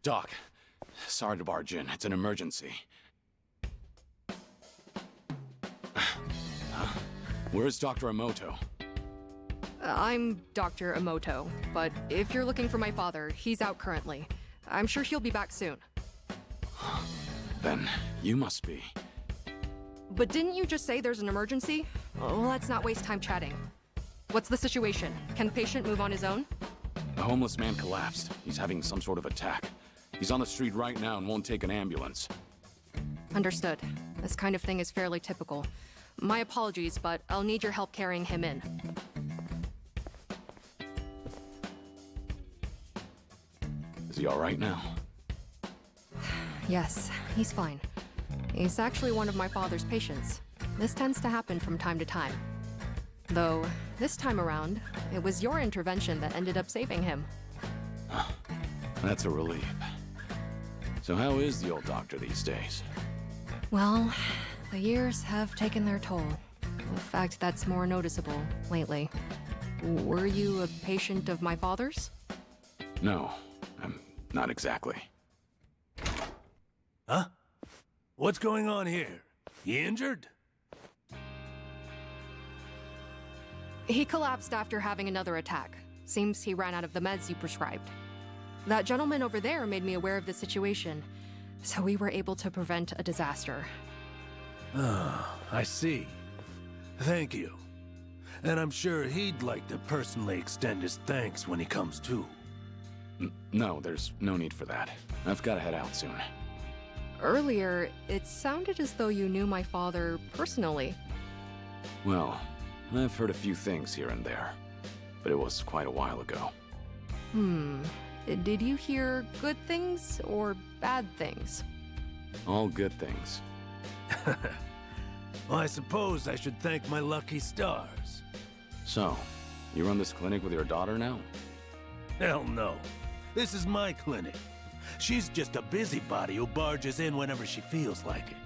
Doc, sorry to barge in. It's an emergency. Huh? Where's Dr. Emoto? I'm Dr. Emoto, but if you're looking for my father, he's out currently. I'm sure he'll be back soon. Then you must be. But didn't you just say there's an emergency? Let's not waste time chatting. What's the situation? Can the patient move on his own? A homeless man collapsed. He's having some sort of attack. He's on the street right now and won't take an ambulance. Understood. This kind of thing is fairly typical. My apologies, but I'll need your help carrying him in. Is he all right now? Yes, he's fine. He's actually one of my father's patients. This tends to happen from time to time. Though, this time around, it was your intervention that ended up saving him. That's a relief. So how is the old doctor these days? Well, the years have taken their toll. In fact, that's more noticeable lately. Were you a patient of my father's? No, I'm not exactly. Huh? What's going on here? You injured? He collapsed after having another attack. Seems he ran out of the meds you prescribed. That gentleman over there made me aware of the situation, so we were able to prevent a disaster. Ah, I see. Thank you. And I'm sure he'd like to personally extend his thanks when he comes to. No, there's no need for that. I've got to head out soon. Earlier, it sounded as though you knew my father personally. Well, I've heard a few things here and there, but it was quite a while ago. Did you hear good things or bad things? All good things. Well, I suppose I should thank my lucky stars. So, you run this clinic with your daughter now? Hell no. This is my clinic. She's just a busybody who barges in whenever she feels like it.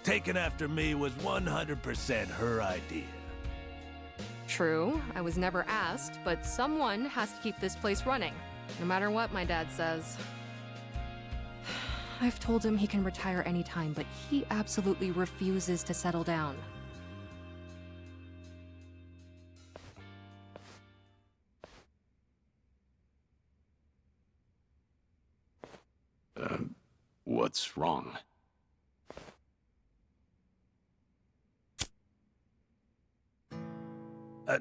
Taking after me was 100% her idea. True, I was never asked, but someone has to keep this place running. No matter what my dad says. I've told him he can retire anytime, but he absolutely refuses to settle down. What's wrong?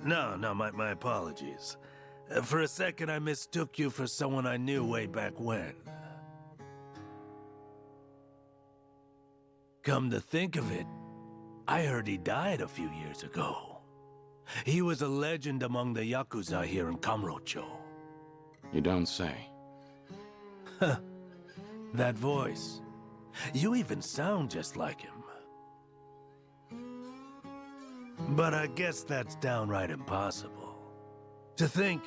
No, my apologies. For a second, I mistook you for someone I knew way back when. Come to think of it, I heard he died a few years ago. He was a legend among the Yakuza here in Kamurocho. You don't say. That voice. You even sound just like him. But I guess that's downright impossible. To think,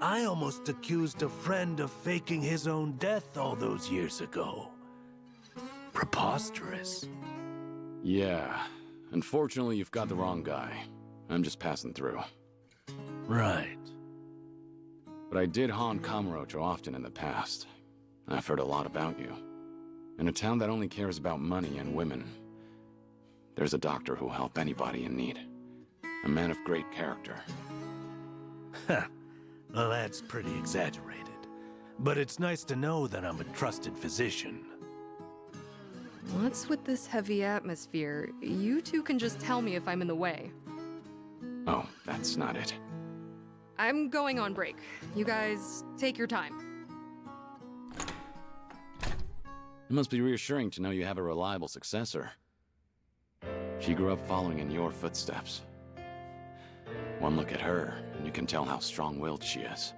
I almost accused a friend of faking his own death all those years ago. Preposterous. Yeah. Unfortunately, you've got the wrong guy. I'm just passing through. Right. But I did haunt Kamurocho often in the past. I've heard a lot about you. In a town that only cares about money and women, there's a doctor who'll help anybody in need. A man of great character. Well, that's pretty exaggerated. But it's nice to know that I'm a trusted physician. What's with this heavy atmosphere? You two can just tell me if I'm in the way. Oh, that's not it. I'm going on break. You guys, take your time. It must be reassuring to know you have a reliable successor. She grew up following in your footsteps. One look at her, and you can tell how strong-willed she is.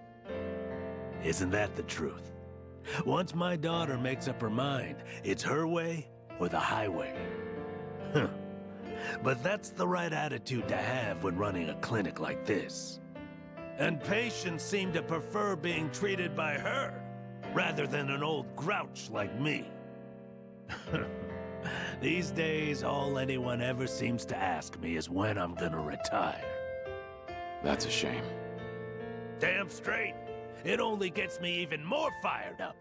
Isn't that the truth? Once my daughter makes up her mind, it's her way or the highway. But that's the right attitude to have when running a clinic like this. And patients seem to prefer being treated by her, rather than an old grouch like me. These days, all anyone ever seems to ask me is when I'm gonna retire. That's a shame. Damn straight. It only gets me even more fired up.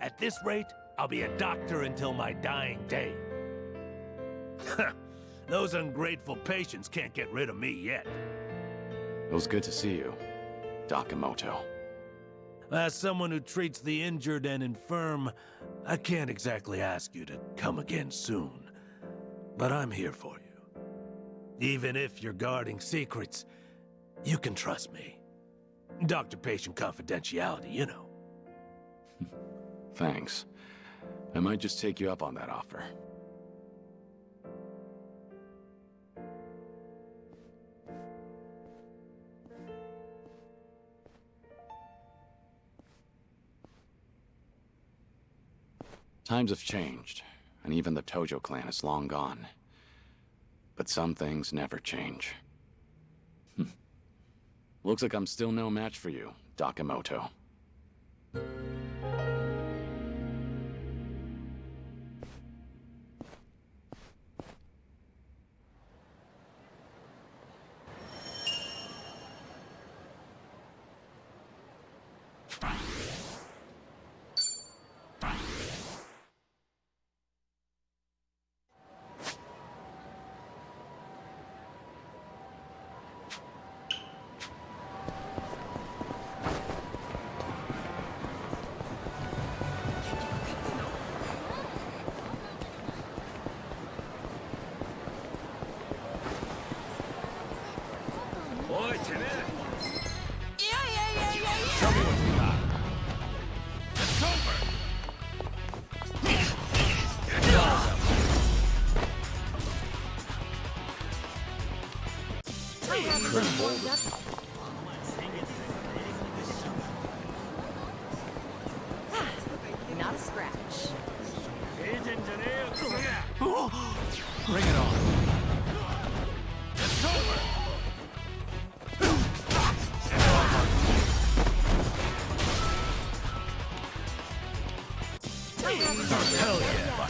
At this rate, I'll be a doctor until my dying day. Those ungrateful patients can't get rid of me yet. It was good to see you, Doc Emoto. As someone who treats the injured and infirm, I can't exactly ask you to come again soon. But I'm here for you. Even if you're guarding secrets, you can trust me. Doctor-patient confidentiality, you know. Thanks. I might just take you up on that offer. Times have changed, and even the Tojo clan is long gone. But some things never change. Looks like I'm still no match for you, Doc Emoto. Not a scratch. Bring it on. It's over! Hell yeah!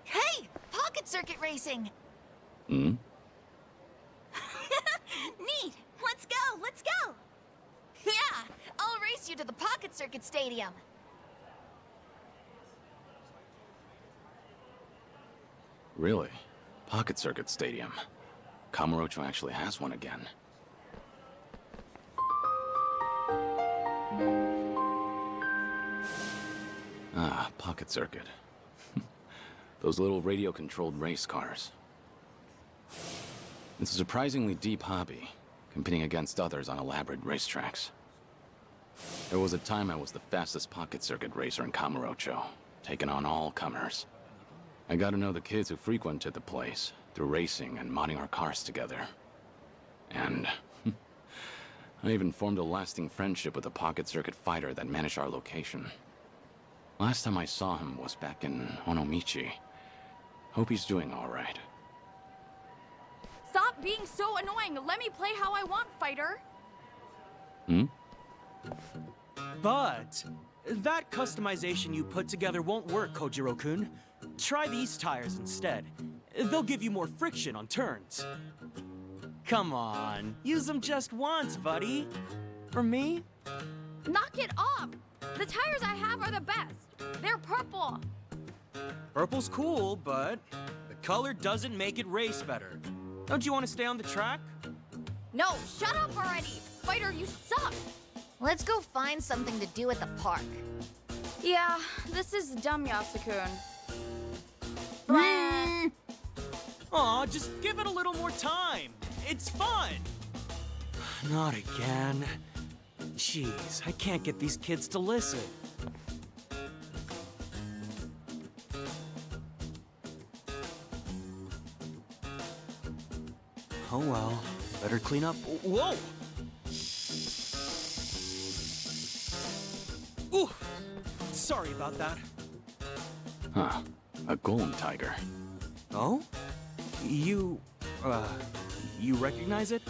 Hey! Pocket circuit racing! Hmm? Neat! Let's go! Let's go! Yeah! I'll race you to the Pocket Circuit Stadium. Really? Pocket Circuit Stadium. Kamurocho actually has one again. Ah, Pocket Circuit. Those little radio-controlled race cars. It's a surprisingly deep hobby, competing against others on elaborate racetracks. There was a time I was the fastest Pocket Circuit racer in Kamurocho, taking on all comers. I got to know the kids who frequented the place through racing and modding our cars together. And I even formed a lasting friendship with a Pocket Circuit fighter that managed our location. Last time I saw him was back in Onomichi. Hope he's doing all right. Stop being so annoying! Let me play how I want, fighter! Hmm? But that customization you put together won't work, Kojiro-kun. Try these tires instead. They'll give you more friction on turns. Come on, use them just once, buddy. For me? Knock it off! The tires I have are the best! They're purple! Purple's cool, but the color doesn't make it race better. Don't you want to stay on the track? No, shut up already! Fighter, you suck! Let's go find something to do at the park. Yeah, this is dumb, Yasukun. Aw, just give it a little more time. It's fun. Not again. Jeez, I can't get these kids to listen. Oh well, better clean up. Whoa! Ooh, sorry about that. Huh. A golem tiger. Oh? You recognize it?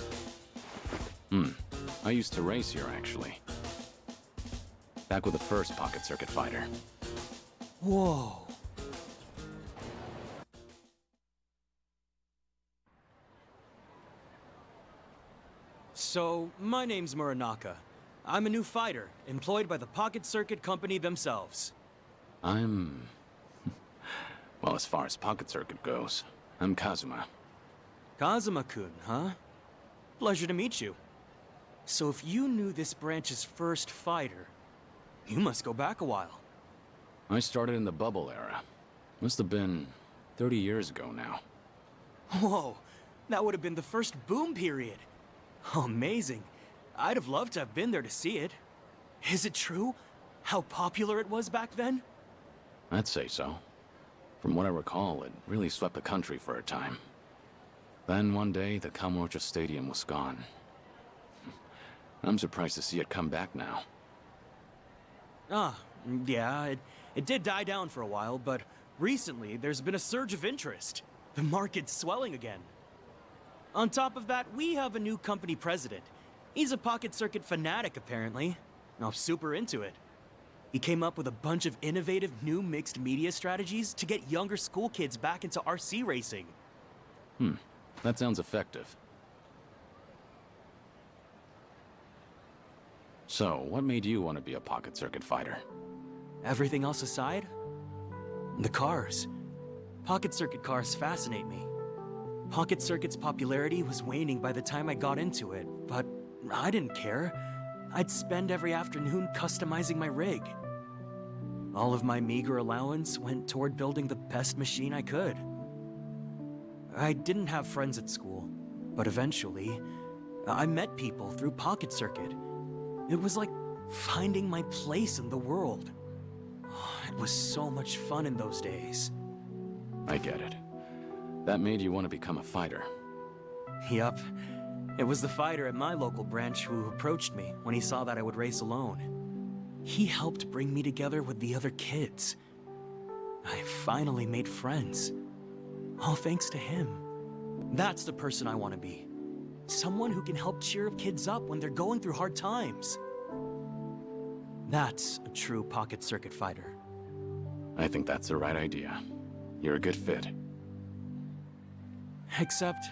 I used to race here, actually. Back with the first Pocket Circuit fighter. Whoa. So, my name's Muranaka. I'm a new fighter, employed by the Pocket Circuit Company themselves. I'm... Well, as far as Pocket Circuit goes, I'm Kazuma. Kazuma-kun, huh? Pleasure to meet you. So if you knew this branch's first fighter, you must go back a while. I started in the bubble era. Must have been 30 years ago now. Whoa, that would have been the first boom period. Oh, amazing. I'd have loved to have been there to see it. Is it true? How popular it was back then? I'd say so. From what I recall, it really swept the country for a time. Then one day, the Kamurocho Stadium was gone. I'm surprised to see it come back now. Yeah, it did die down for a while, but recently there's been a surge of interest. The market's swelling again. On top of that, we have a new company president. He's a Pocket Circuit fanatic, apparently. I'm super into it. He came up with a bunch of innovative new mixed media strategies to get younger school kids back into RC racing. That sounds effective. So, what made you want to be a Pocket Circuit fighter? Everything else aside, the cars. Pocket Circuit cars fascinate me. Pocket Circuit's popularity was waning by the time I got into it, but I didn't care. I'd spend every afternoon customizing my rig. All of my meager allowance went toward building the best machine I could. I didn't have friends at school, but eventually, I met people through Pocket Circuit. It was like finding my place in the world. It was so much fun in those days. I get it. That made you want to become a fighter. Yup. It was the fighter at my local branch who approached me when he saw that I would race alone. He helped bring me together with the other kids. I finally made friends. All thanks to him. That's the person I want to be. Someone who can help cheer kids up when they're going through hard times. That's a true Pocket Circuit fighter. I think that's the right idea. You're a good fit. Except,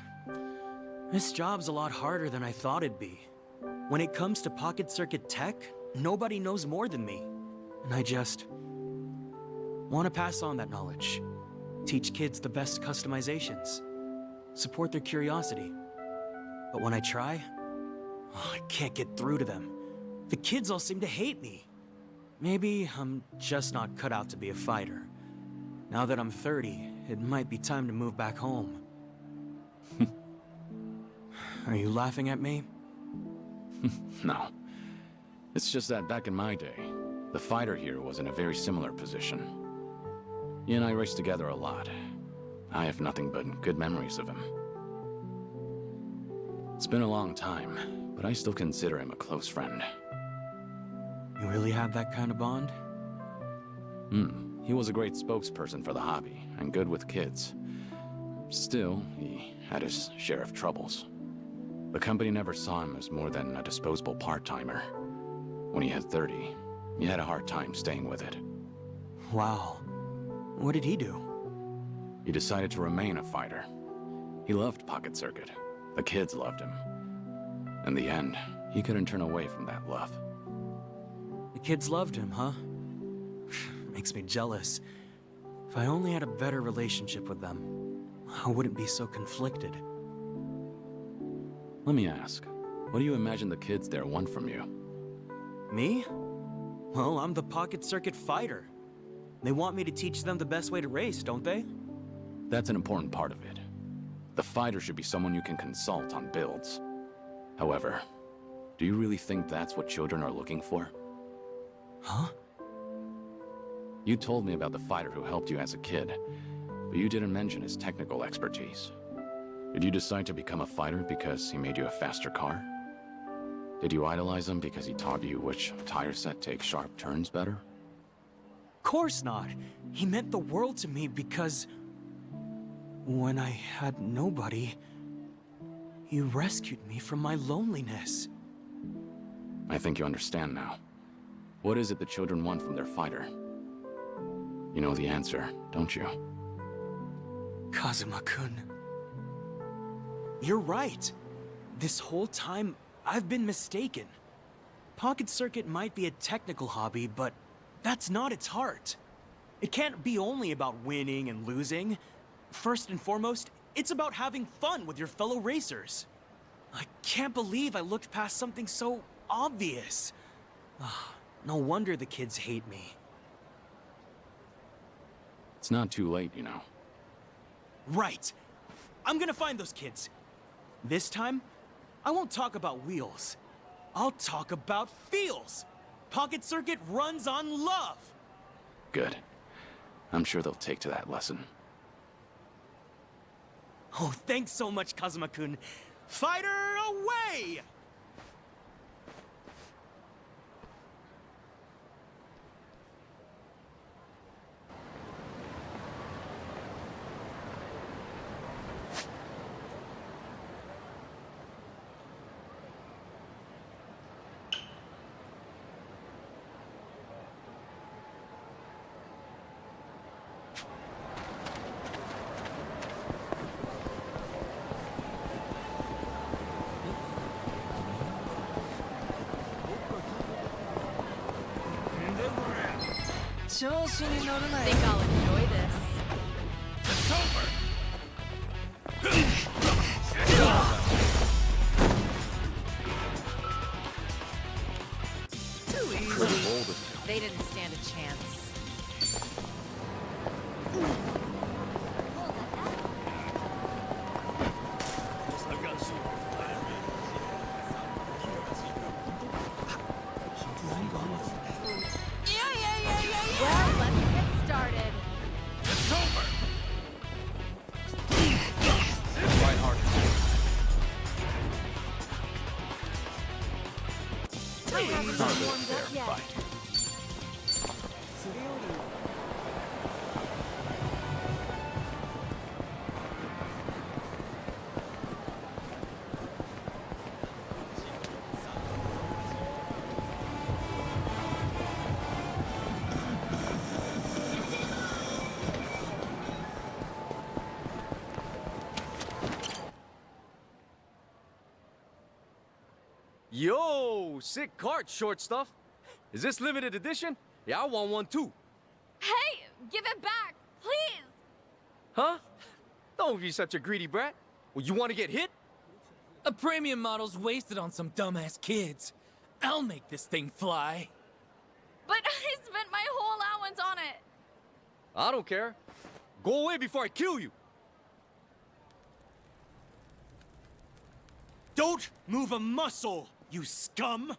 this job's a lot harder than I thought it'd be. When it comes to Pocket Circuit tech, nobody knows more than me. And I just want to pass on that knowledge. Teach kids the best customizations. Support their curiosity. But when I try, I can't get through to them. The kids all seem to hate me. Maybe I'm just not cut out to be a fighter. Now that I'm 30, it might be time to move back home. Are you laughing at me? No. It's just that back in my day, the fighter here was in a very similar position. He and I raced together a lot. I have nothing but good memories of him. It's been a long time, but I still consider him a close friend. You really have that kind of bond? He was a great spokesperson for the hobby, and good with kids. Still, he had his share of troubles. The company never saw him as more than a disposable part-timer. When he had 30, he had a hard time staying with it. Wow. What did he do? He decided to remain a fighter. He loved Pocket Circuit. The kids loved him. In the end, he couldn't turn away from that love. The kids loved him, huh? Makes me jealous. If I only had a better relationship with them, I wouldn't be so conflicted. Let me ask, what do you imagine the kids there want from you? Me? Well, I'm the Pocket Circuit fighter. They want me to teach them the best way to race, don't they? That's an important part of it. The fighter should be someone you can consult on builds. However, do you really think that's what children are looking for? Huh? You told me about the fighter who helped you as a kid, but you didn't mention his technical expertise. Did you decide to become a fighter because he made you a faster car? Did you idolize him because he taught you which tire set takes sharp turns better? Course not. He meant the world to me because when I had nobody, he rescued me from my loneliness. I think you understand now. What is it the children want from their fighter? You know the answer, don't you? Kazuma-kun. You're right. This whole time, I've been mistaken. Pocket Circuit might be a technical hobby, but that's not its heart. It can't be only about winning and losing. First and foremost, it's about having fun with your fellow racers. I can't believe I looked past something so obvious. No wonder the kids hate me. It's not too late, you know. Right. I'm gonna find those kids. This time, I won't talk about wheels. I'll talk about feels. Pocket Circuit runs on love. Good. I'm sure they'll take to that lesson. Oh, thanks so much, Kazuma-kun. Fighter away! Think I'll enjoy this. It's over! They didn't stand a chance. I've got some. Well, let's get started. It's over! Fight hard. I haven't warmed up yet. Yo, sick cart, short stuff. Is this limited edition? Yeah, I want one too. Hey, give it back, please. Huh? Don't be such a greedy brat. Well, you want to get hit? A premium model's wasted on some dumbass kids. I'll make this thing fly. But I spent my whole allowance on it. I don't care. Go away before I kill you. Don't move a muscle, you scum!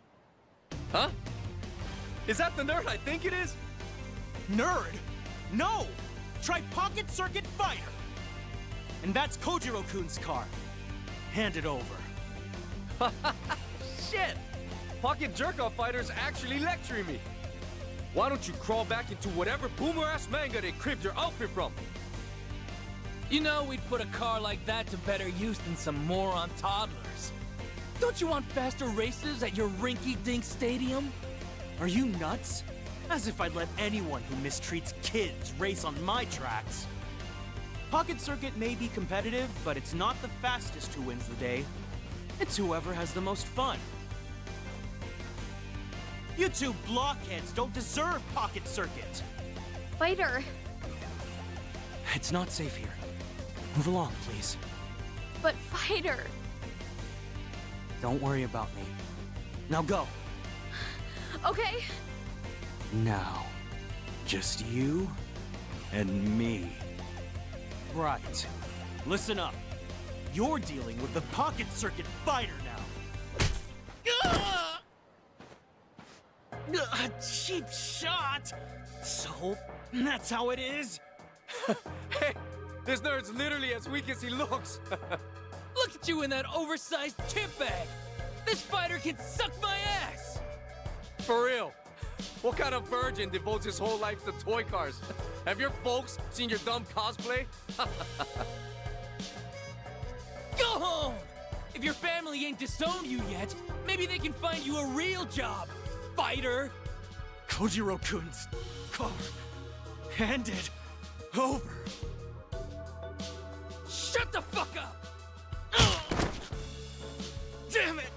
Huh? Is that the nerd I think it is? Nerd? No! Try Pocket Circuit Fighter! And that's Kojiro-kun's car. Hand it over. Shit! Pocket jerk-off fighters actually lecturing me. Why don't you crawl back into whatever boomer-ass manga they cribbed your outfit from? You know we'd put a car like that to better use than some moron toddlers. Don't you want faster races at your rinky-dink stadium? Are you nuts? As if I'd let anyone who mistreats kids race on my tracks. Pocket Circuit may be competitive, but it's not the fastest who wins the day. It's whoever has the most fun. You two blockheads don't deserve Pocket Circuit! Fighter, It's not safe here. Move along, please. but Fighter. Don't worry about me. Now go. Okay, Now, just you and me. Right. Listen up. You're dealing with the Pocket Circuit Fighter now. A cheap shot! So, that's how it is? Hey, this nerd's literally as weak as he looks. Look at you in that oversized chip bag! This fighter can suck my ass! For real. What kind of virgin devotes his whole life to toy cars? Have your folks seen your dumb cosplay? Go home! If your family ain't disowned you yet, maybe they can find you a real job, fighter! Kojiro-kun's car. Hand it over. Shut the fuck up! Damn it!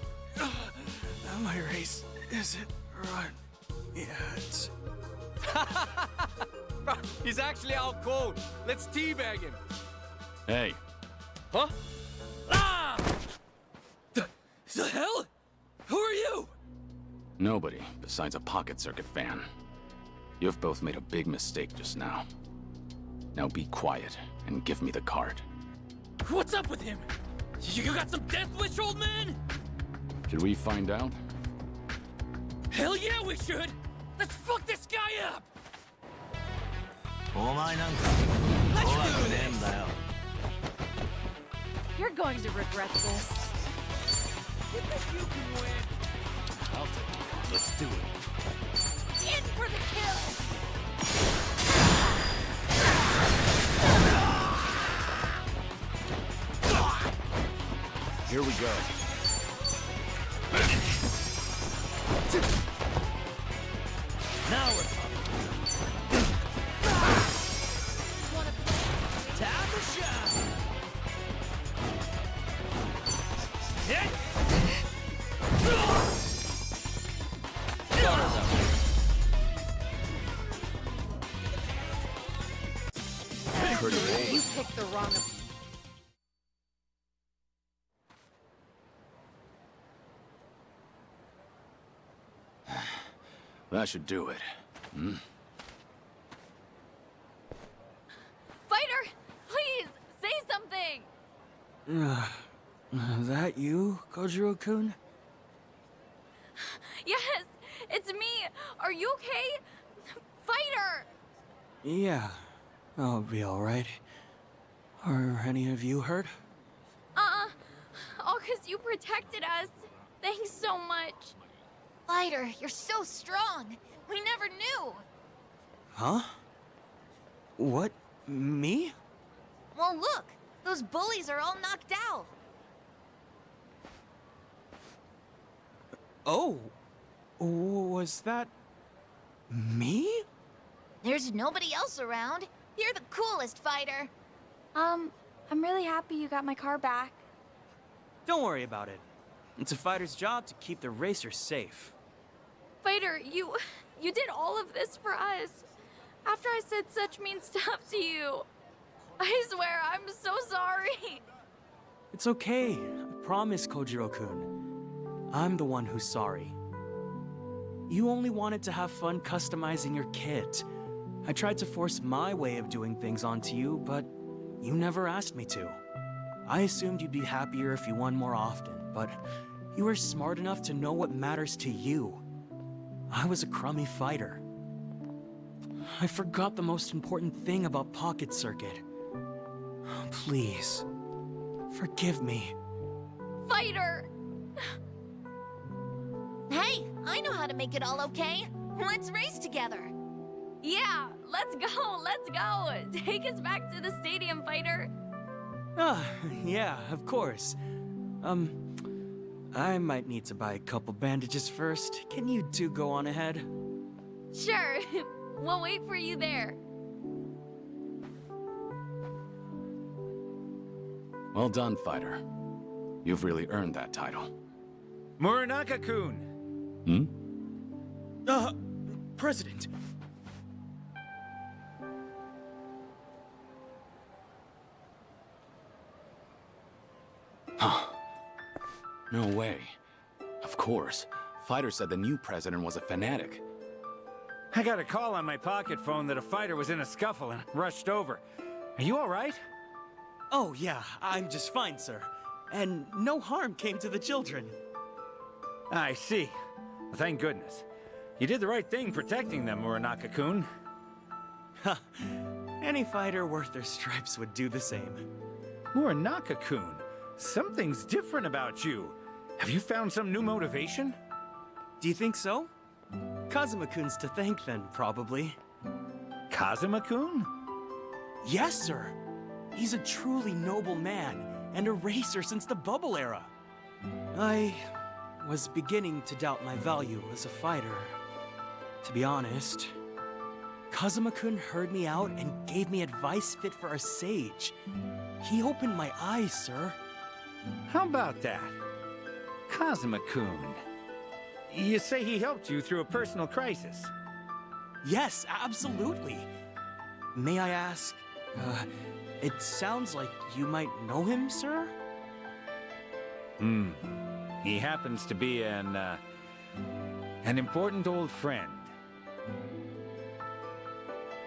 He's actually out cold. Let's teabag him. Hey, Huh? Ah! The hell? Who are you? nobody besides a Pocket Circuit fan. You've both made a big mistake just now. Now be quiet and give me the card. What's up with him? You got some death wish, old man? Should we find out? Hell yeah, we should! Let's fuck this guy up! お前なんか怖くねえんだよ。 You're going to regret this. I'll take it. Let's do it. In for the kill! Here we go. Now we're talking. Time to shine. Pretty bold. You picked the wrong... That should do it. Fighter! Please! Say something! That you, Kojiro-kun? Yes! It's me! Are you okay? Fighter! Yeah, I'll be alright. Are any of you hurt? All 'cause you protected us. Thanks so much. Fighter, you're so strong. We never knew. Huh? What? Me? Well, look. Those bullies are all knocked out. Oh, was that me? There's nobody else around. You're the coolest fighter. I'm really happy you got my car back. Don't worry about it. It's a fighter's job to keep the racers safe. Fighter, you did all of this for us. After I said such mean stuff to you. I swear, I'm so sorry. It's okay. I promise, Kojiro-kun. I'm the one who's sorry. You only wanted to have fun customizing your kit. I tried to force my way of doing things onto you, but you never asked me to. I assumed you'd be happier if you won more often, but you were smart enough to know what matters to you. I was a crummy fighter. I forgot the most important thing about Pocket Circuit. Please, forgive me. Fighter! Hey, I know how to make it all okay. Let's race together. Yeah, let's go! Take us back to the stadium, Fighter. Yeah, of course. I might need to buy a couple bandages first. Can you two go on ahead? Sure, we'll wait for you there. Well done, fighter. You've really earned that title. Muranaka-kun! President. No way. Of course. Fighter said the new president was a fanatic. I got a call on my pocket phone that a fighter was in a scuffle and rushed over. Are you all right? Oh, yeah, I'm just fine, sir. And no harm came to the children. I see. Well, thank goodness. You did the right thing protecting them, Muranaka-kun. Any fighter worth their stripes would do the same. Muranaka-kun, something's different about you. Have you found some new motivation? Do you think so? Kazuma-kun's to thank then, probably. Kazuma-kun? Yes, sir. He's a truly noble man, and a racer since the bubble era. I was beginning to doubt my value as a fighter. To be honest, Kazuma-kun heard me out and gave me advice fit for a sage. He opened my eyes, sir. How about that? Kazuma-kun. You say he helped you through a personal crisis. Yes, absolutely. may I ask, it sounds like you might know him, sir? He happens to be an important old friend.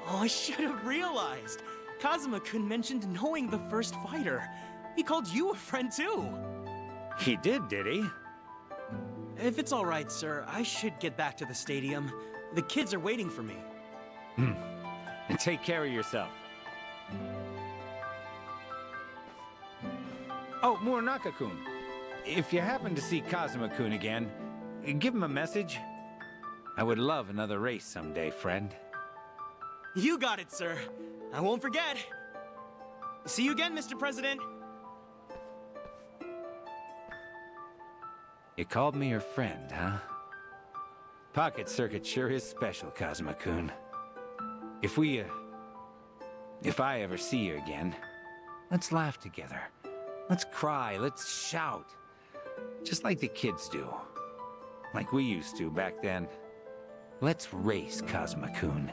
Oh, I should have realized. Kazuma-kun mentioned knowing the first fighter. He called you a friend too. He did he? If it's all right, sir, I should get back to the stadium. The kids are waiting for me. And take care of yourself. Oh, Muranaka-kun. If you happen to see Kazuma-kun again, give him a message. I would love another race someday, friend. You got it, sir. I won't forget. See you again, Mr. President. You called me your friend, huh? Pocket Circuit sure is special, Kazuma-kun. If I ever see you again, let's laugh together. Let's cry, let's shout. Just like the kids do. Like we used to back then. Let's race, Kazuma-kun.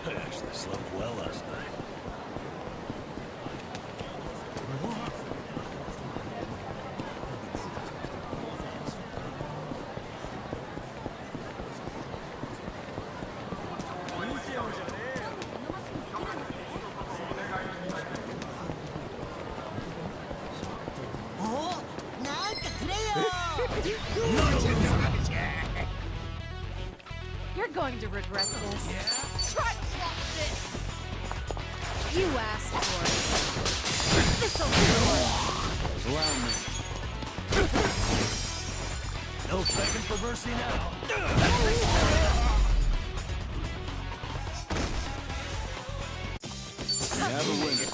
I actually slept well last night. You're going to regret this. Try to block this. You asked for it. This'll do. Allow me. No begging for mercy now. We have a winner.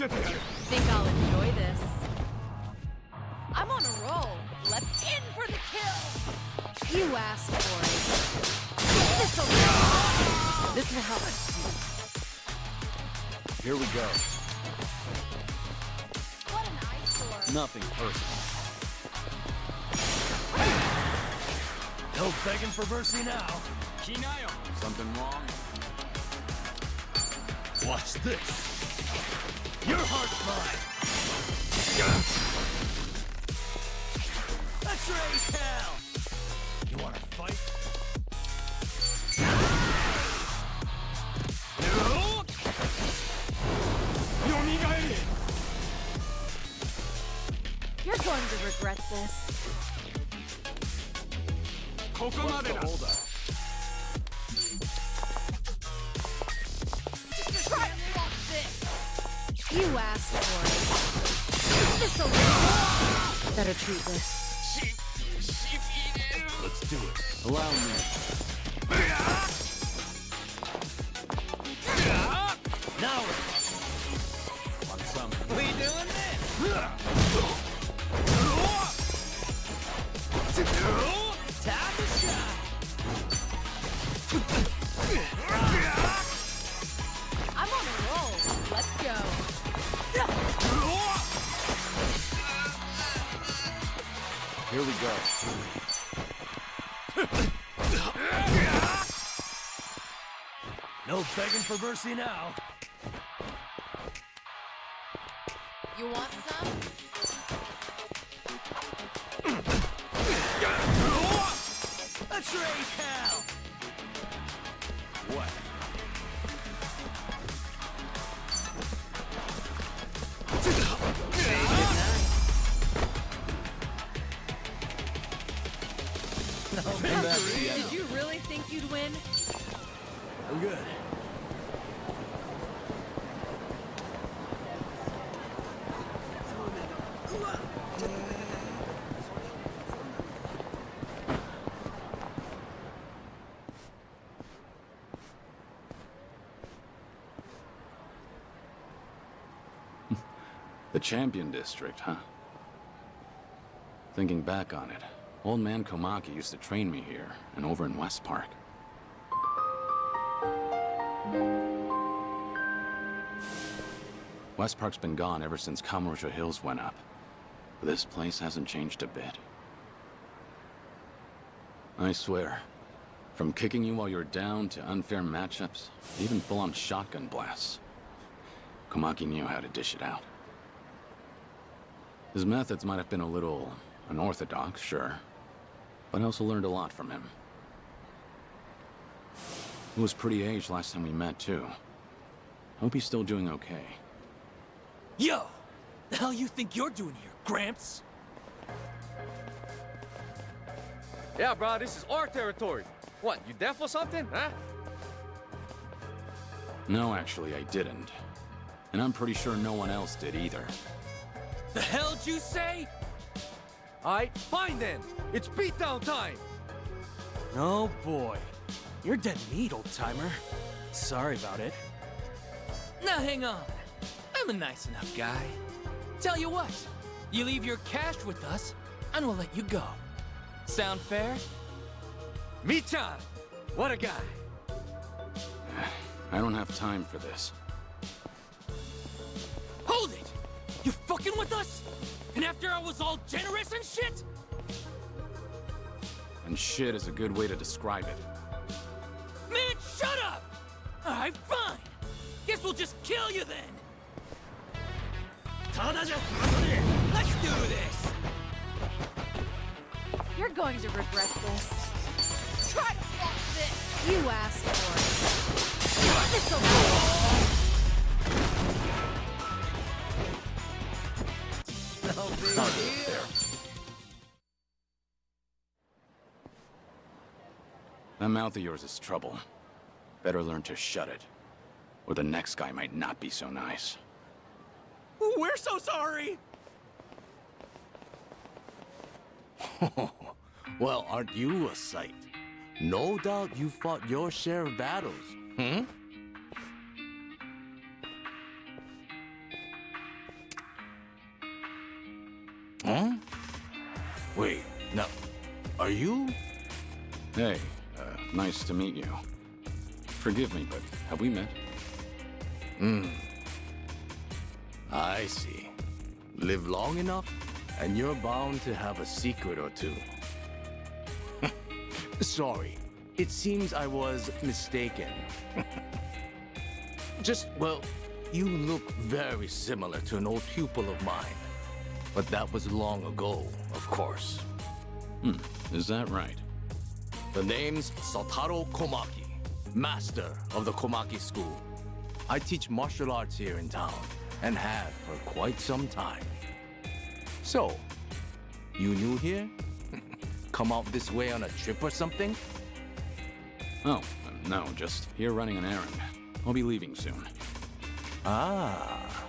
Think I'll enjoy this. I'm on a roll. Let's in for the kill. You asked for it. This'll do. This will help. Here we go. What an eyesore. Nothing personal. No begging for mercy now. Something wrong? Watch this. Your heart's mine. That's your A-Cal. You want to fight? You're going to regret this. Hold up. Try to block this. You asked for it. This'll do. Better treat this. Let's do it. Allow me. Now On some. We doing this? time to shine. I'm on a roll. Let's go. Here we go. No begging for mercy now. You want some? raise hell! What? Did you really think you'd win? I'm good. The Champion District, huh? Thinking back on it, old man Komaki used to train me here and over in West Park. West Park's been gone ever since Kamurocho Hills went up. But this place hasn't changed a bit. I swear, from kicking you while you're down to unfair matchups, even full-on shotgun blasts, Komaki knew how to dish it out. His methods might have been a little unorthodox, sure, but I also learned a lot from him. He was pretty aged last time we met, too. Hope he's still doing okay. Yo! The hell you think you're doing here, Gramps? Yeah, bro, this is our territory. What, you deaf or something, huh? No, actually, I didn't. And I'm pretty sure no one else did either. The hell'd you say? Alright, fine then. It's beatdown time. Oh boy. You're dead meat, old-timer. Sorry about it. Now hang on. I'm a nice enough guy. Tell you what, you leave your cash with us, and we'll let you go. Sound fair? Michan! What a guy. I don't have time for this. Hold it! You fucking with us? And after I was all generous and shit? And shit is a good way to describe it. Man, shut up! Alright, fine. Guess we'll just kill you then. Let's do this! You're going to regret this. Try to block this! You asked for it. That mouth of yours is trouble. Better learn to shut it, or the next guy might not be so nice. We're so sorry! Well, aren't you a sight? No doubt you fought your share of battles, hmm? Huh? Wait, now, are you? Hey, nice to meet you. Forgive me, but have we met? I see. Live long enough, and you're bound to have a secret or two. Sorry, it seems I was mistaken. Well, you look very similar to an old pupil of mine. But that was long ago, of course. Is that right? The name's Sotaro Komaki, master of the Komaki School. I teach martial arts here in town, and have for quite some time. So, you new here? Come out this way on a trip or something? Oh, no, just here running an errand. I'll be leaving soon. Ah.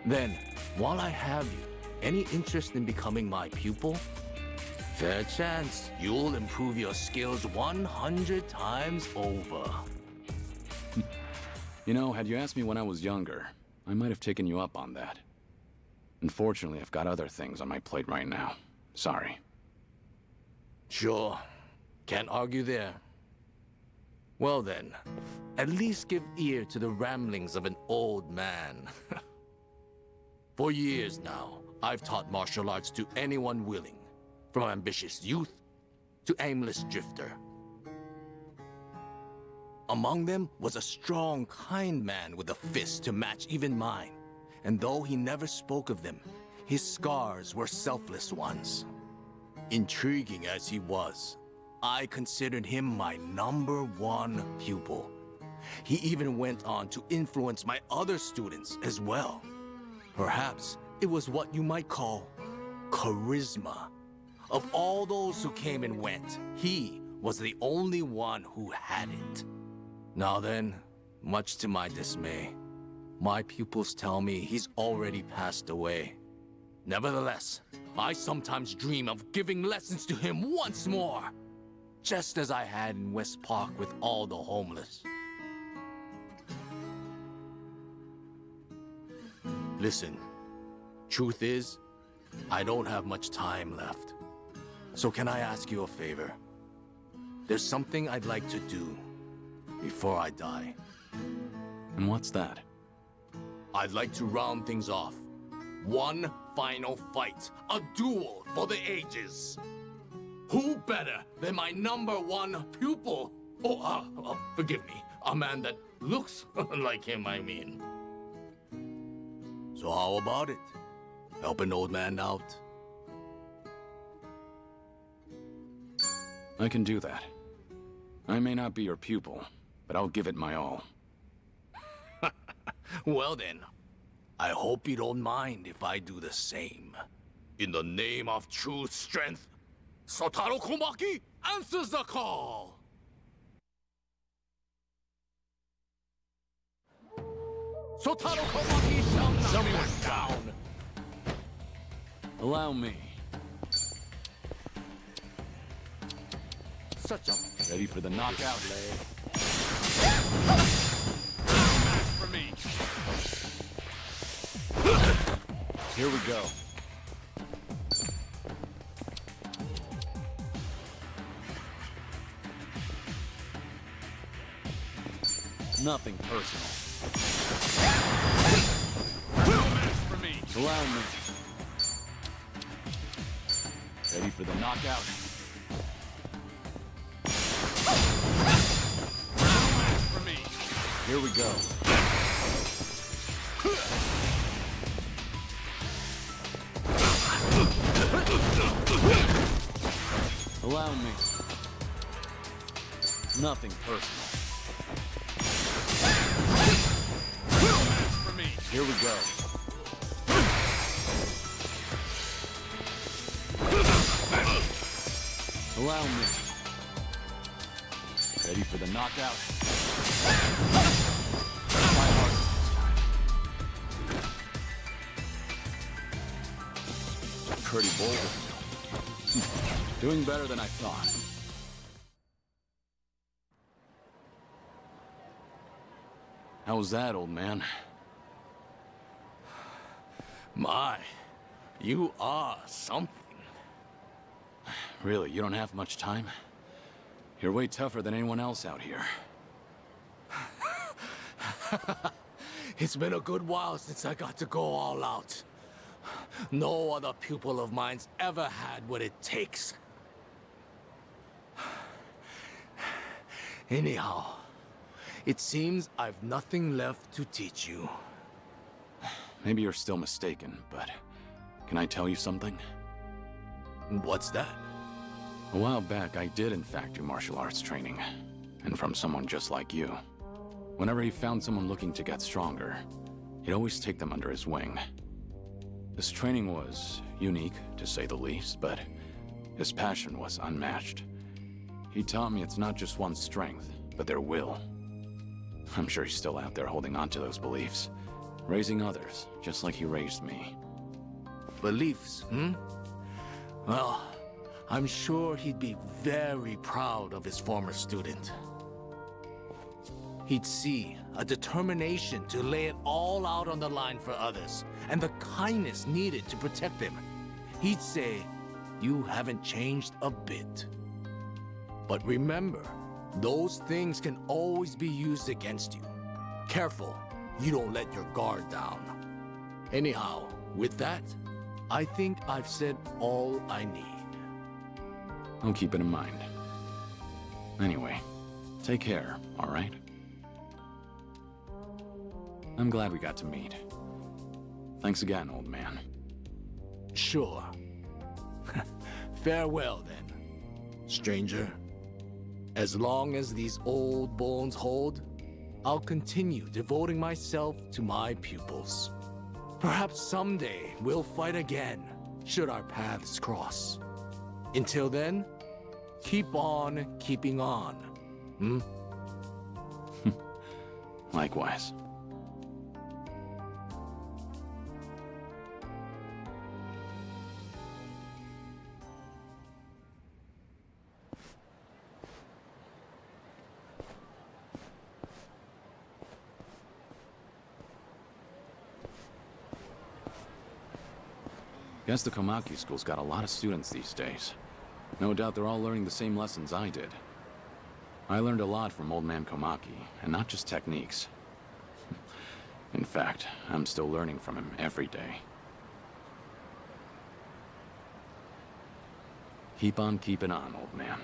Then, while I have you, any interest in becoming my pupil? Fair chance you'll improve your skills 100 times over. You know, had you asked me when I was younger, I might have taken you up on that. Unfortunately, I've got other things on my plate right now. Sorry. Sure. Can't argue there. Well then, at least give ear to the ramblings of an old man. For years now, I've taught martial arts to anyone willing, from ambitious youth to aimless drifter. Among them was a strong, kind man with a fist to match even mine. And though he never spoke of them, his scars were selfless ones. Intriguing as he was, I considered him my #1 pupil. He even went on to influence my other students as well. Perhaps it was what you might call charisma. Of all those who came and went, he was the only one who had it. Now then, much to my dismay, my pupils tell me he's already passed away. Nevertheless, I sometimes dream of giving lessons to him once more, just as I had in West Park with all the homeless. Listen, truth is, I don't have much time left. So can I ask you a favor? There's something I'd like to do before I die. And what's that? I'd like to round things off. One final fight. A duel for the ages. Who better than my #1 pupil? Forgive me. A man that looks like him, I mean. So how about it? Help an old man out? I can do that. I may not be your pupil, but I'll give it my all. Well then, I hope you don't mind if I do the same. In the name of true strength, Sotaro Komaki answers the call! Sotaro Komaki shall not be down! Allow me. Such a... Ready for the knockout, Lay. For me. Here we go. Nothing personal. For me. Allow me. Ready for the knockout? For me. Here we go. Allow me. Nothing personal. For me. Here we go. Allow me. Ready for the knockout? Try harder this time. Pretty bold of you. Doing better than I thought. How was that, old man? My, you are something. Really, you don't have much time? You're way tougher than anyone else out here. It's been a good while since I got to go all out. No other pupil of mine's ever had what it takes. Anyhow, it seems I've nothing left to teach you. Maybe you're still mistaken, but can I tell you something? What's that? A while back, I did in fact do martial arts training, and from someone just like you. Whenever he found someone looking to get stronger, he'd always take them under his wing. This training was unique, to say the least, but his passion was unmatched. He taught me it's not just one's strength, but their will. I'm sure he's still out there holding on to those beliefs, raising others, just like he raised me. Beliefs, Well, I'm sure he'd be very proud of his former student. He'd see a determination to lay it all out on the line for others, and the kindness needed to protect them. He'd say, "You haven't changed a bit." But remember, those things can always be used against you. Careful, you don't let your guard down. Anyhow, with that, I think I've said all I need. I'll keep it in mind. Anyway, take care, all right? I'm glad we got to meet. Thanks again, old man. Sure. Farewell, then, stranger. As long as these old bones hold, I'll continue devoting myself to my pupils. Perhaps someday we'll fight again, should our paths cross. Until then, keep on keeping on. Hmm? Likewise. Guess the Komaki school's got a lot of students these days. No doubt they're all learning the same lessons I did. I learned a lot from Old Man Komaki, and not just techniques. In fact, I'm still learning from him every day. Keep on keeping on, old man.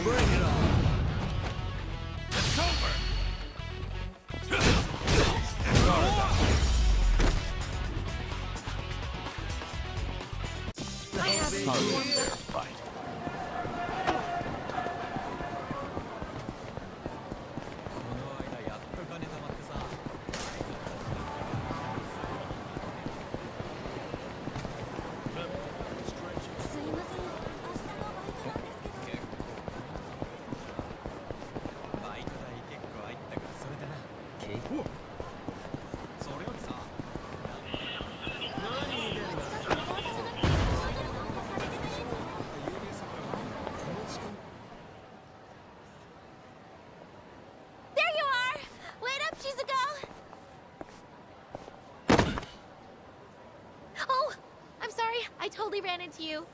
Bring it on! It's over! Hardly a fair fight. There you are! Wait up, Shizuko! Oh, I'm sorry. I totally ran into you.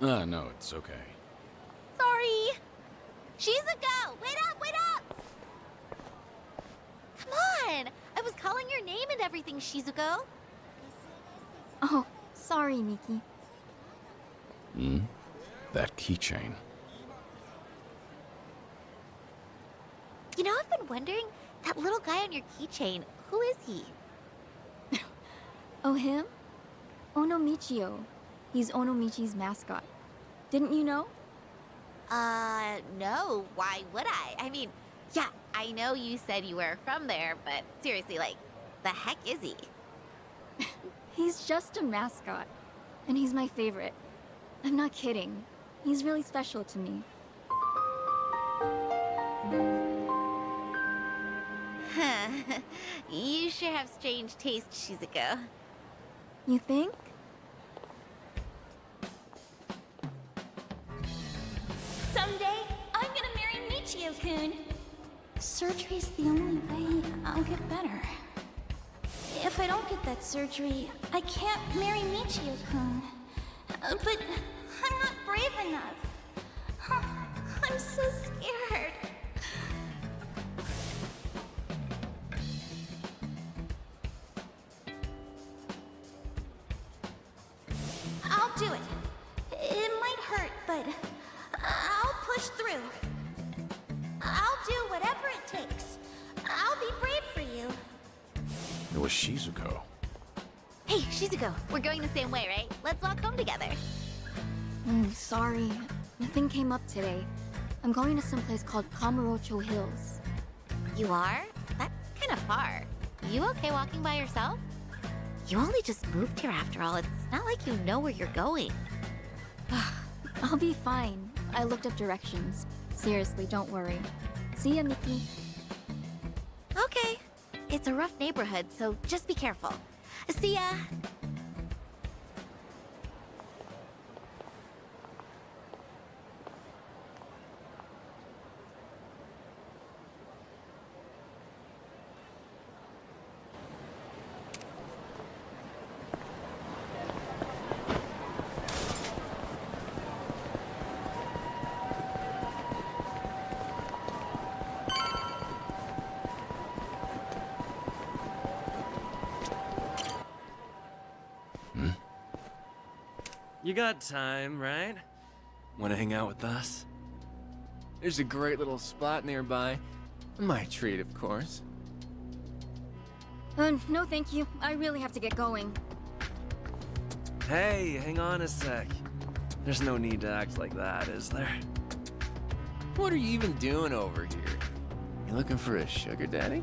No, it's okay. Sorry. Shizuko! Wait up, wait up! Come on! I was calling your name and everything, Shizuko. Oh, sorry, Miki. Hmm? That keychain. You know, I've been wondering, that little guy on your keychain, who is he? Oh, him? Onomichio. He's Onomichi's mascot. Didn't you know? No. Why would I? I mean, yeah, I know you said you were from there, but seriously, like, the heck is he? He's just a mascot. And he's my favorite. I'm not kidding. He's really special to me. You sure have strange taste, Shizuko. You think? Someday, I'm gonna marry Michio-kun. Surgery's the only way I'll get better. If I don't get that surgery, I can't marry Michio-kun. But I'm not brave enough. I'm so scared. I'll do it. It might hurt, but I'll push through. I'll do whatever it takes. I'll be brave for you. It was Shizuko. Hey, Shizuko, we're going the same way, right? Let's walk home together. Sorry. Nothing came up today. I'm going to some place called Kamurocho Hills. You are? That's kind of far. You okay walking by yourself? You only just moved here after all. It's not like you know where you're going. I'll be fine. I looked up directions. Seriously, don't worry. See ya, Miki. Okay. It's a rough neighborhood, so just be careful. See ya! You got time, right? Wanna hang out with us? There's a great little spot nearby. My treat, of course. No thank you. I really have to get going. Hey, hang on a sec. There's no need to act like that, is there? What are you even doing over here? You looking for a sugar daddy?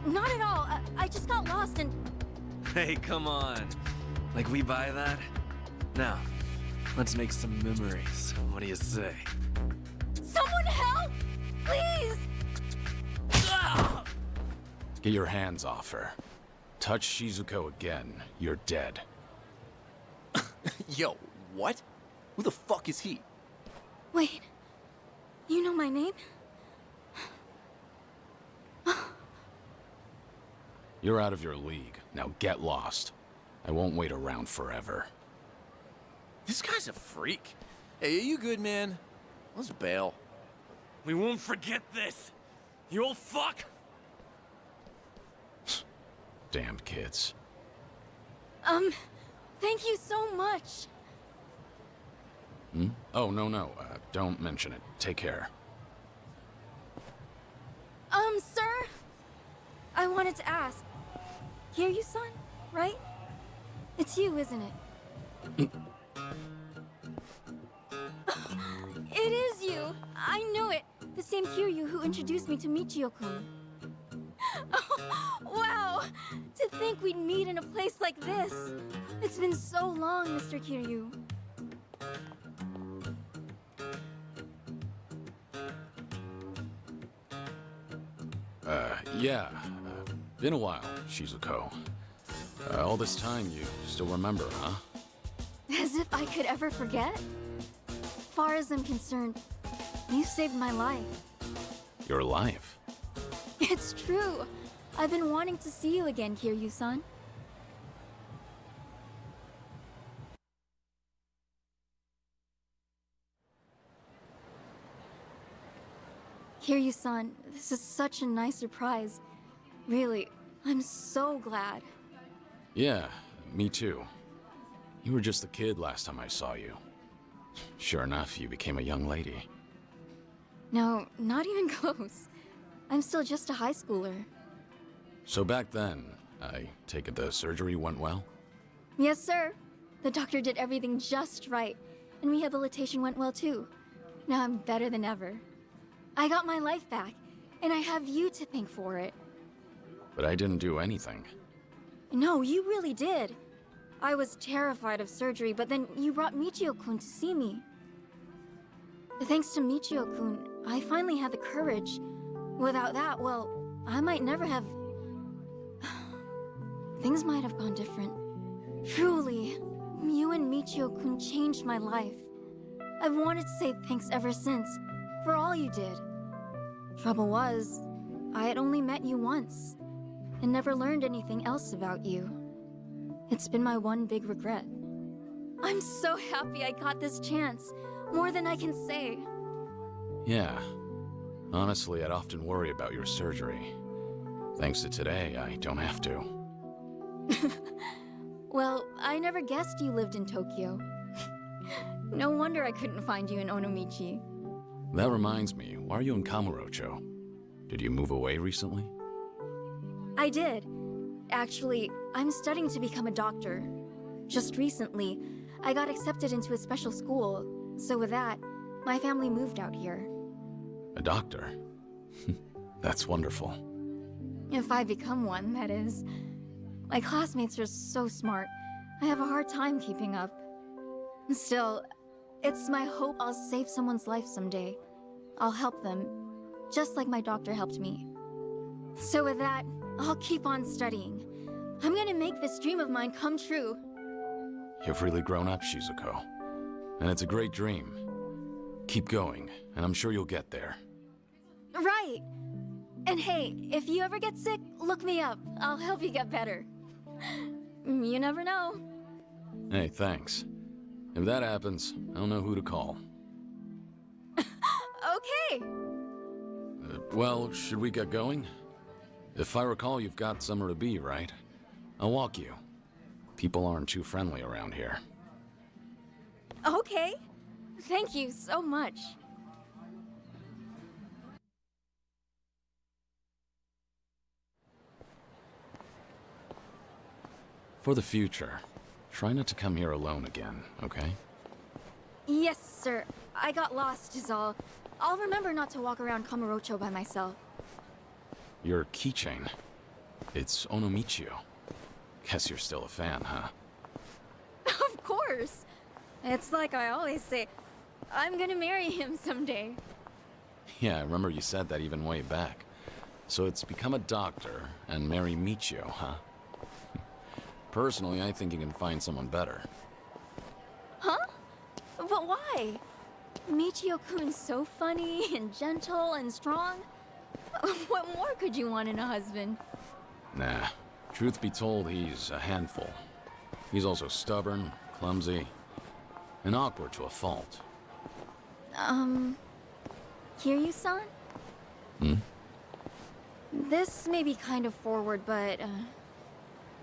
Not at all. I just got lost and... Hey, come on. Like, we buy that? Now, let's make some memories. What do you say? Someone help! Please! Get your hands off her. Touch Shizuko again, you're dead. Yo, what? Who the fuck is he? Wait. You know my name? You're out of your league. Now get lost. I won't wait around forever. This guy's a freak. Hey, are you good, man? Let's bail. We won't forget this. You old fuck! Damned kids. Thank you so much. Hmm? Oh, no. Don't mention it. Take care. Sir? I wanted to ask. Kiryu-san, right? It's you, isn't it? It is you! I knew it! The same Kiryu who introduced me to Michio-kun. Oh, wow! To think we'd meet in a place like this! It's been so long, Mr. Kiryu. Yeah. Been a while, Shizuko. All this time, you still remember, huh? As if I could ever forget? Far as I'm concerned, you saved my life. Your life? It's true. I've been wanting to see you again, Kiryu-san. Kiryu-san, this is such a nice surprise. Really, I'm so glad. Yeah, me too. You were just a kid last time I saw you. Sure enough, you became a young lady. No, not even close. I'm still just a high schooler. So back then, I take it the surgery went well? Yes, sir. The doctor did everything just right, and rehabilitation went well too. Now I'm better than ever. I got my life back, and I have you to thank for it. But I didn't do anything. No, you really did. I was terrified of surgery, but then you brought Michio-kun to see me. Thanks to Michio-kun, I finally had the courage. Without that, well, I might never have... Things might have gone different. Truly, you and Michio-kun changed my life. I've wanted to say thanks ever since, for all you did. Trouble was, I had only met you once, and never learned anything else about you. It's been my one big regret. I'm so happy I got this chance, more than I can say. Yeah. Honestly, I'd often worry about your surgery. Thanks to today, I don't have to. Well, I never guessed you lived in Tokyo. No wonder I couldn't find you in Onomichi. That reminds me, why are you in Kamurocho? Did you move away recently? I did. Actually, I'm studying to become a doctor. Just recently, I got accepted into a special school, so with that, my family moved out here. A doctor? That's wonderful. If I become one, that is. My classmates are so smart, I have a hard time keeping up. Still, it's my hope I'll save someone's life someday. I'll help them, just like my doctor helped me. So with that, I'll keep on studying. I'm gonna make this dream of mine come true. You've really grown up, Shizuko. And it's a great dream. Keep going, and I'm sure you'll get there. Right! And hey, if you ever get sick, look me up. I'll help you get better. You never know. Hey, thanks. If that happens, I'll know who to call. Okay! Well, should we get going? If I recall, you've got somewhere to be, right? I'll walk you. People aren't too friendly around here. Okay. Thank you so much. For the future, try not to come here alone again, okay? Yes, sir. I got lost is all. I'll remember not to walk around Kamurocho by myself. Your keychain. It's Onomichio. Guess you're still a fan, huh? Of course. It's like I always say, I'm gonna marry him someday. Yeah, I remember you said that even way back. So it's become a doctor and marry Michio, huh? Personally, I think you can find someone better. Huh? But why? Michio-kun's so funny and gentle and strong. What more could you want in a husband? Nah. Truth be told, he's a handful. He's also stubborn, clumsy, and awkward to a fault. Kiryu-san? Hmm? This may be kind of forward, but,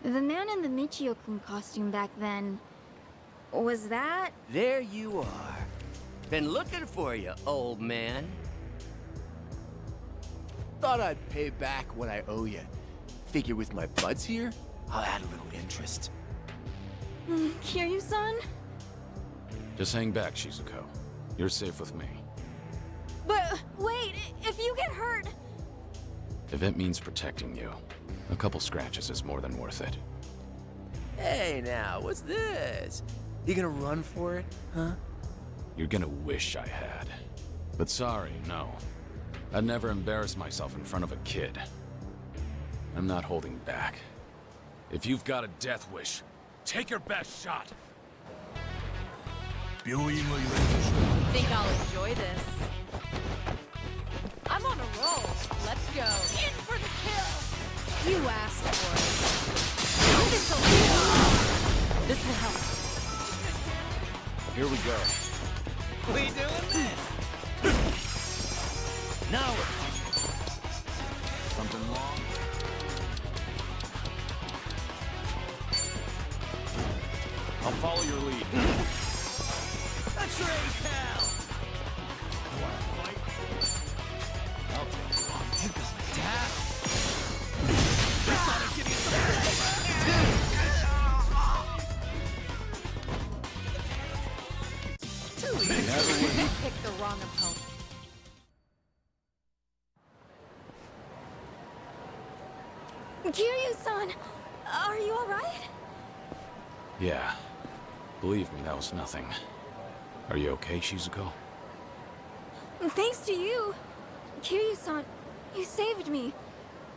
the man in the Michio-kun costume back then, was that? There you are. Been looking for you, old man. Thought I'd pay back what I owe you. Figure with my buds here, I'll add a little interest. Kiryu-san? Just hang back, Shizuko. You're safe with me. But, wait, if you get hurt... If it means protecting you, a couple scratches is more than worth it. Hey now, what's this? You gonna run for it, huh? You're gonna wish I had. But sorry, no. I'd never embarrass myself in front of a kid. I'm not holding back. If you've got a death wish, take your best shot. Think I'll enjoy this. I'm on a roll. Let's go. In for the kill. You asked for it. This will help. Here we go. We doing this? Now Something wrong? I'll follow your lead. That's right, pal. Wanna fight? I'll take you on. You going down. You picked the wrong opponent. Kiryu-san, are you alright? Yeah. Believe me, that was nothing. Are you okay, Shizuko? Thanks to you. Kiryu-san, you saved me.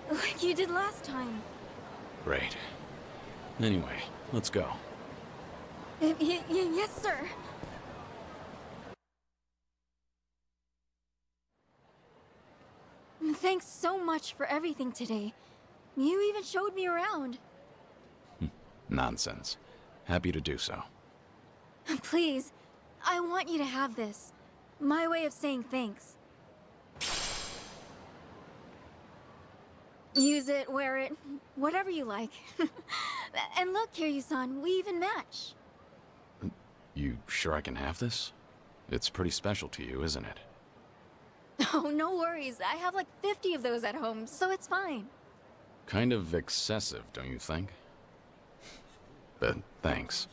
Like you did last time. Great. Anyway, let's go. Yes, sir. Thanks so much for everything today. You even showed me around. Nonsense. Happy to do so. Please, I want you to have this. My way of saying thanks. Use it, wear it, whatever you like. And look, Kiryu-san, we even match. You sure I can have this? It's pretty special to you, isn't it? Oh, no worries. I have like 50 of those at home, so it's fine. Kind of excessive, don't you think? But thanks.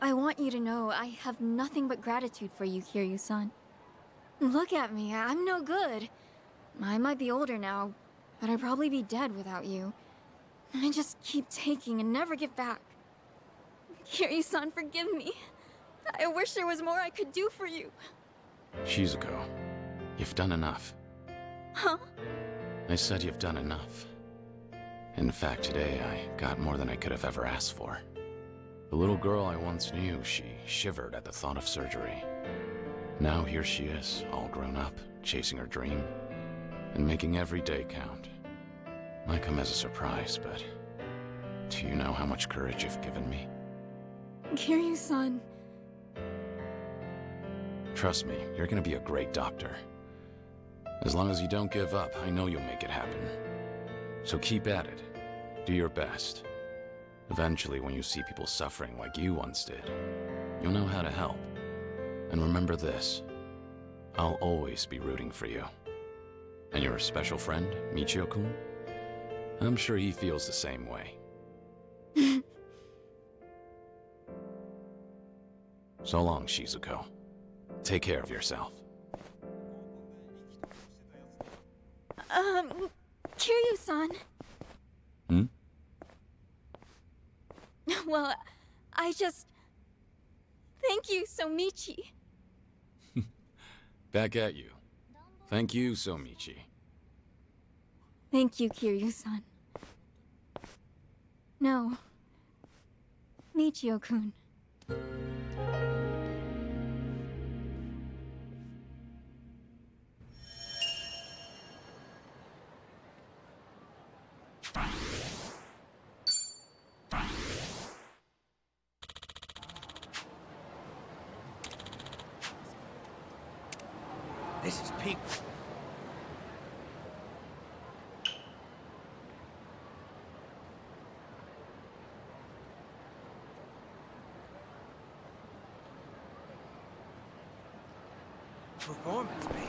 I want you to know I have nothing but gratitude for you, Kiryu-san. Look at me, I'm no good. I might be older now, but I'd probably be dead without you. I just keep taking and never give back. Kiryu-san, forgive me. I wish there was more I could do for you. Shizuko, you've done enough. Huh? I said you've done enough. In fact, today I got more than I could have ever asked for. The little girl I once knew, she shivered at the thought of surgery. Now here she is, all grown up, chasing her dream, and making every day count. Might come as a surprise, but do you know how much courage you've given me? Kiryu-san. Trust me, you're gonna be a great doctor. As long as you don't give up, I know you'll make it happen. So keep at it. Do your best. Eventually, when you see people suffering like you once did, you'll know how to help. And remember this, I'll always be rooting for you. And your special friend, Michio-kun? I'm sure he feels the same way. So long, Shizuko. Take care of yourself. Kiryu-san. Hmm? Well, Thank you, Somichi. Back at you. Thank you, Somichi. Thank you, Kiryu-san. No. Michio-kun. This is peak. Performance, baby.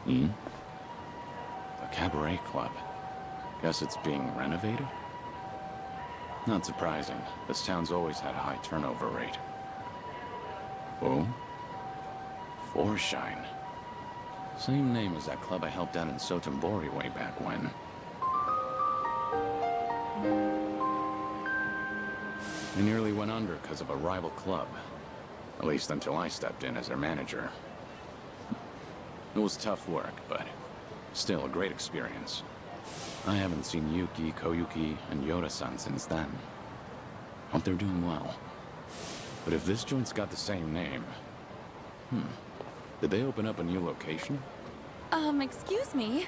Hmm? The Cabaret Club. Guess it's being renovated? Not surprising. This town's always had a high turnover rate. Oh? Forshine. Same name as that club I helped out in Sotenbori way back when. They nearly went under because of a rival club. At least until I stepped in as their manager. It was tough work, but still a great experience. I haven't seen Yuki, Koyuki, and Yoda-san since then. Hope they're doing well. But if this joint's got the same name... Did they open up a new location? Excuse me.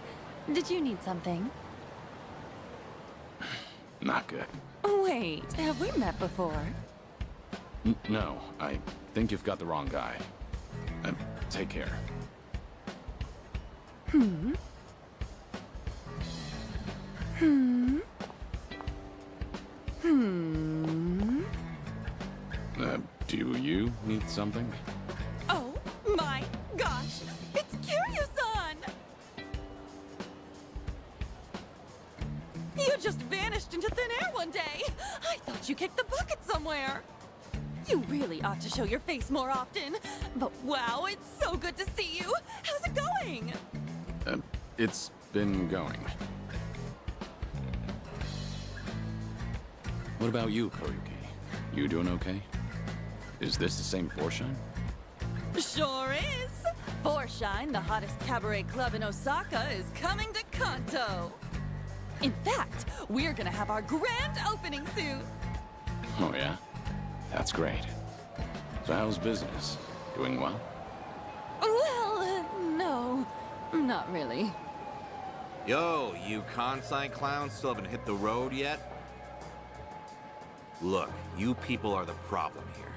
Did you need something? Not good. Wait, have we met before? No, I think you've got the wrong guy. Take care. Do you need something? Oh my gosh! It's Kiryu-san! You just vanished into thin air one day! I thought you kicked the bucket somewhere! You really ought to show your face more often! But wow, it's so good to see you! How's it going? It's been going. What about you, Koyuki? You doing okay? Is this the same Forshine? Sure is! Forshine, the hottest cabaret club in Osaka, is coming to Kanto! In fact, we're gonna have our grand opening soon! Oh yeah? That's great. So how's business? Doing well? Well, no. Not really. Yo, you Kansai clowns still haven't hit the road yet? Look, you people are the problem here.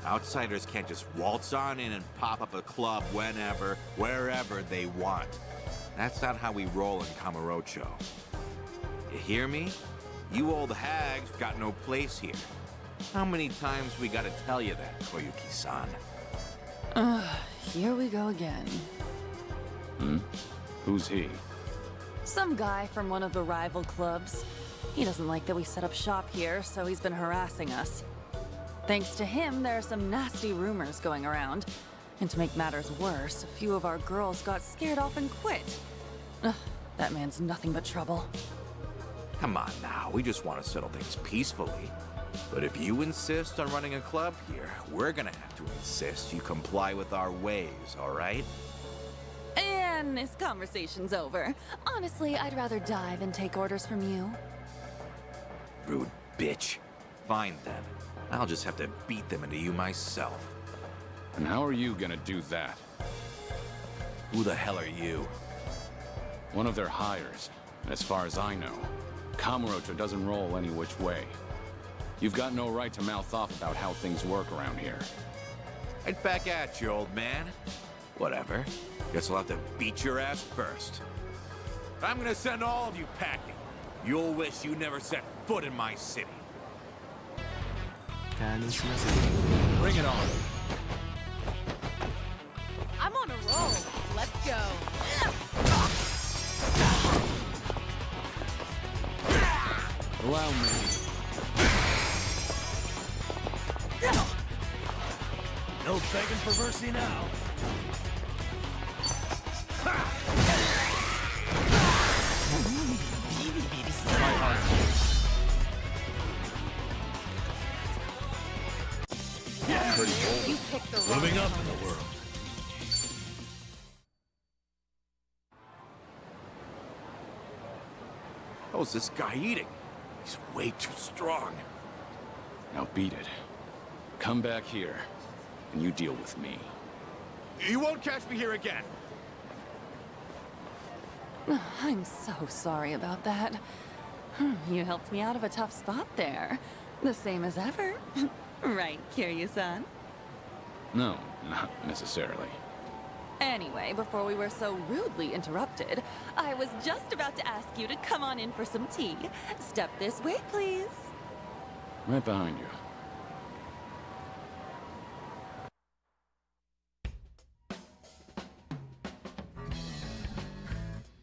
Outsiders can't just waltz on in and pop up a club whenever, wherever they want. That's not how we roll in Kamurocho. You hear me? You old hags got no place here. How many times we gotta tell you that, Koyuki-san? Here we go again. Who's he? Some guy from one of the rival clubs. He doesn't like that we set up shop here, so he's been harassing us. Thanks to him, there are some nasty rumors going around. And to make matters worse, a few of our girls got scared off and quit. Ugh, that man's nothing but trouble. Come on now, we just want to settle things peacefully. But if you insist on running a club here, we're gonna have to insist you comply with our ways, all right? And this conversation's over. Honestly, I'd rather die than take orders from you. Rude bitch. Fine then. I'll just have to beat them into you myself. And how are you gonna do that? Who the hell are you? One of their hires. And as far as I know, Kamurocho doesn't roll any which way. You've got no right to mouth off about how things work around here. Right back at you, old man. Whatever. Guess I'll have to beat your ass first. I'm gonna send all of you packing. You'll wish you never set foot in my city. Bring it on. I'm on a roll. Let's go. Allow me. No begging for mercy now. Pretty bold. You picked the wrong Moving up in the world. How's this guy eating? He's way too strong. Now beat it. Come back here, and you deal with me. You won't catch me here again. I'm so sorry about that. You helped me out of a tough spot there. The same as ever. Right, Kiryu-san? No, not necessarily. Anyway, before we were so rudely interrupted, I was just about to ask you to come on in for some tea. Step this way, please. Right behind you.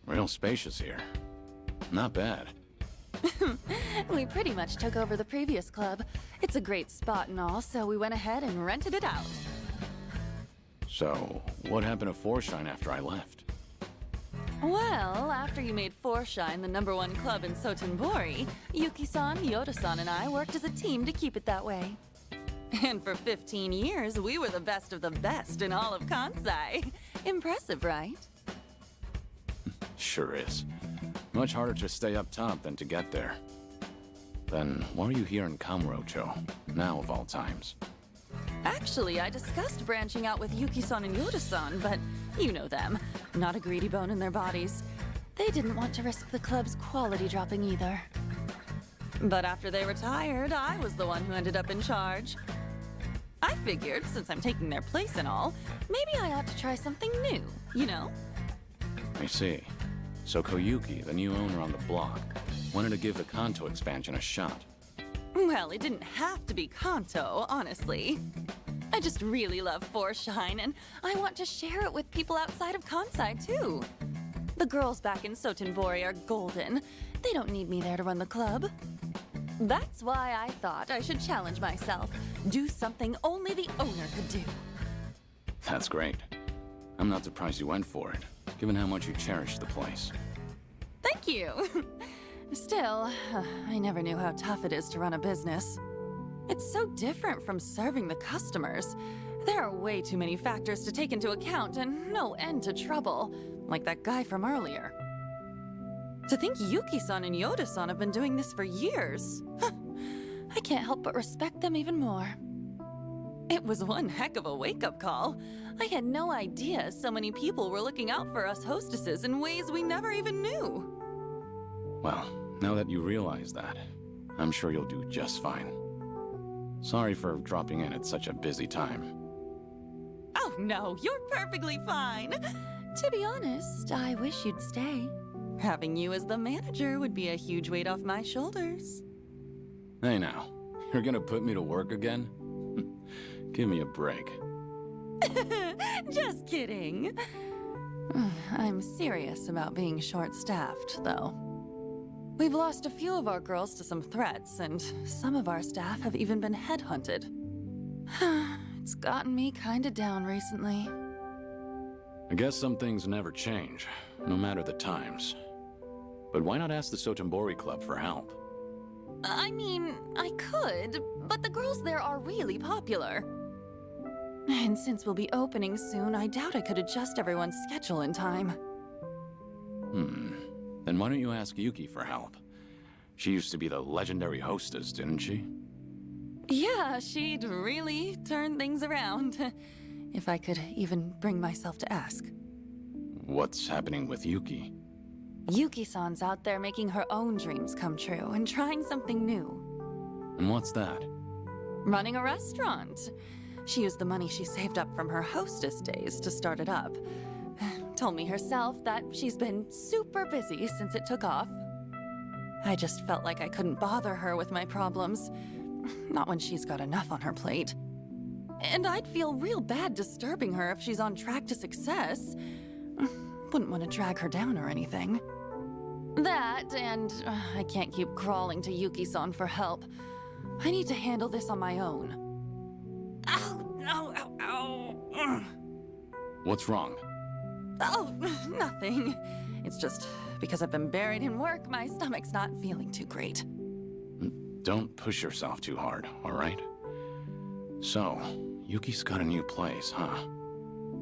Real spacious here. Not bad. We pretty much took over the previous club. It's a great spot and all, so we went ahead and rented it out. So, what happened to Forshine after I left? Well, after you made Forshine the #1 club in Sotenbori, Yuki-san, Yoda-san, and I worked as a team to keep it that way. And for 15 years, we were the best of the best in all of Kansai. Impressive, right? Sure is. Much harder to stay up top than to get there. Then, why are you here in Kamurocho, now of all times? Actually, I discussed branching out with Yuki-san and Yoda-san, but you know them. Not a greedy bone in their bodies. They didn't want to risk the club's quality dropping either. But after they retired, I was the one who ended up in charge. I figured, since I'm taking their place and all, maybe I ought to try something new, you know? I see. So Koyuki, the new owner on the block, wanted to give the Kanto expansion a shot. Well, it didn't have to be Kanto, honestly. I just really love Forshine, and I want to share it with people outside of Kansai, too. The girls back in Sotenbori are golden. They don't need me there to run the club. That's why I thought I should challenge myself. Do something only the owner could do. That's great. I'm not surprised you went for it, given how much you cherish the place. Thank you. Still, I never knew how tough it is to run a business. It's so different from serving the customers. There are way too many factors to take into account and no end to trouble, like that guy from earlier. To think Yuki-san and Yoda-san have been doing this for years. I can't help but respect them even more. It was one heck of a wake-up call. I had no idea so many people were looking out for us hostesses in ways we never even knew. Well, now that you realize that, I'm sure you'll do just fine. Sorry for dropping in at such a busy time. Oh no, you're perfectly fine. To be honest, I wish you'd stay. Having you as the manager would be a huge weight off my shoulders. Hey now, you're gonna put me to work again? Give me a break. Just kidding. I'm serious about being short-staffed, though. We've lost a few of our girls to some threats, and some of our staff have even been headhunted. It's gotten me kinda down recently. I guess some things never change, no matter the times. But why not ask the Sotenbori Club for help? I mean, I could, but the girls there are really popular. And since we'll be opening soon, I doubt I could adjust everyone's schedule in time. Then why don't you ask Yuki for help? She used to be the legendary hostess, didn't she? Yeah, she'd really turn things around. If I could even bring myself to ask. What's happening with Yuki? Yuki-san's out there making her own dreams come true and trying something new. And what's that? Running a restaurant. She used the money she saved up from her hostess days to start it up. Told me herself that she's been super busy since it took off. I just felt like I couldn't bother her with my problems. Not when she's got enough on her plate. And I'd feel real bad disturbing her if she's on track to success. Wouldn't want to drag her down or anything. That, and I can't keep crawling to Yuki-san for help. I need to handle this on my own. Ow, no, ow, ow. What's wrong? Oh, nothing. It's just because I've been buried in work, my stomach's not feeling too great. Don't push yourself too hard, all right? So, Yuki's got a new place, huh?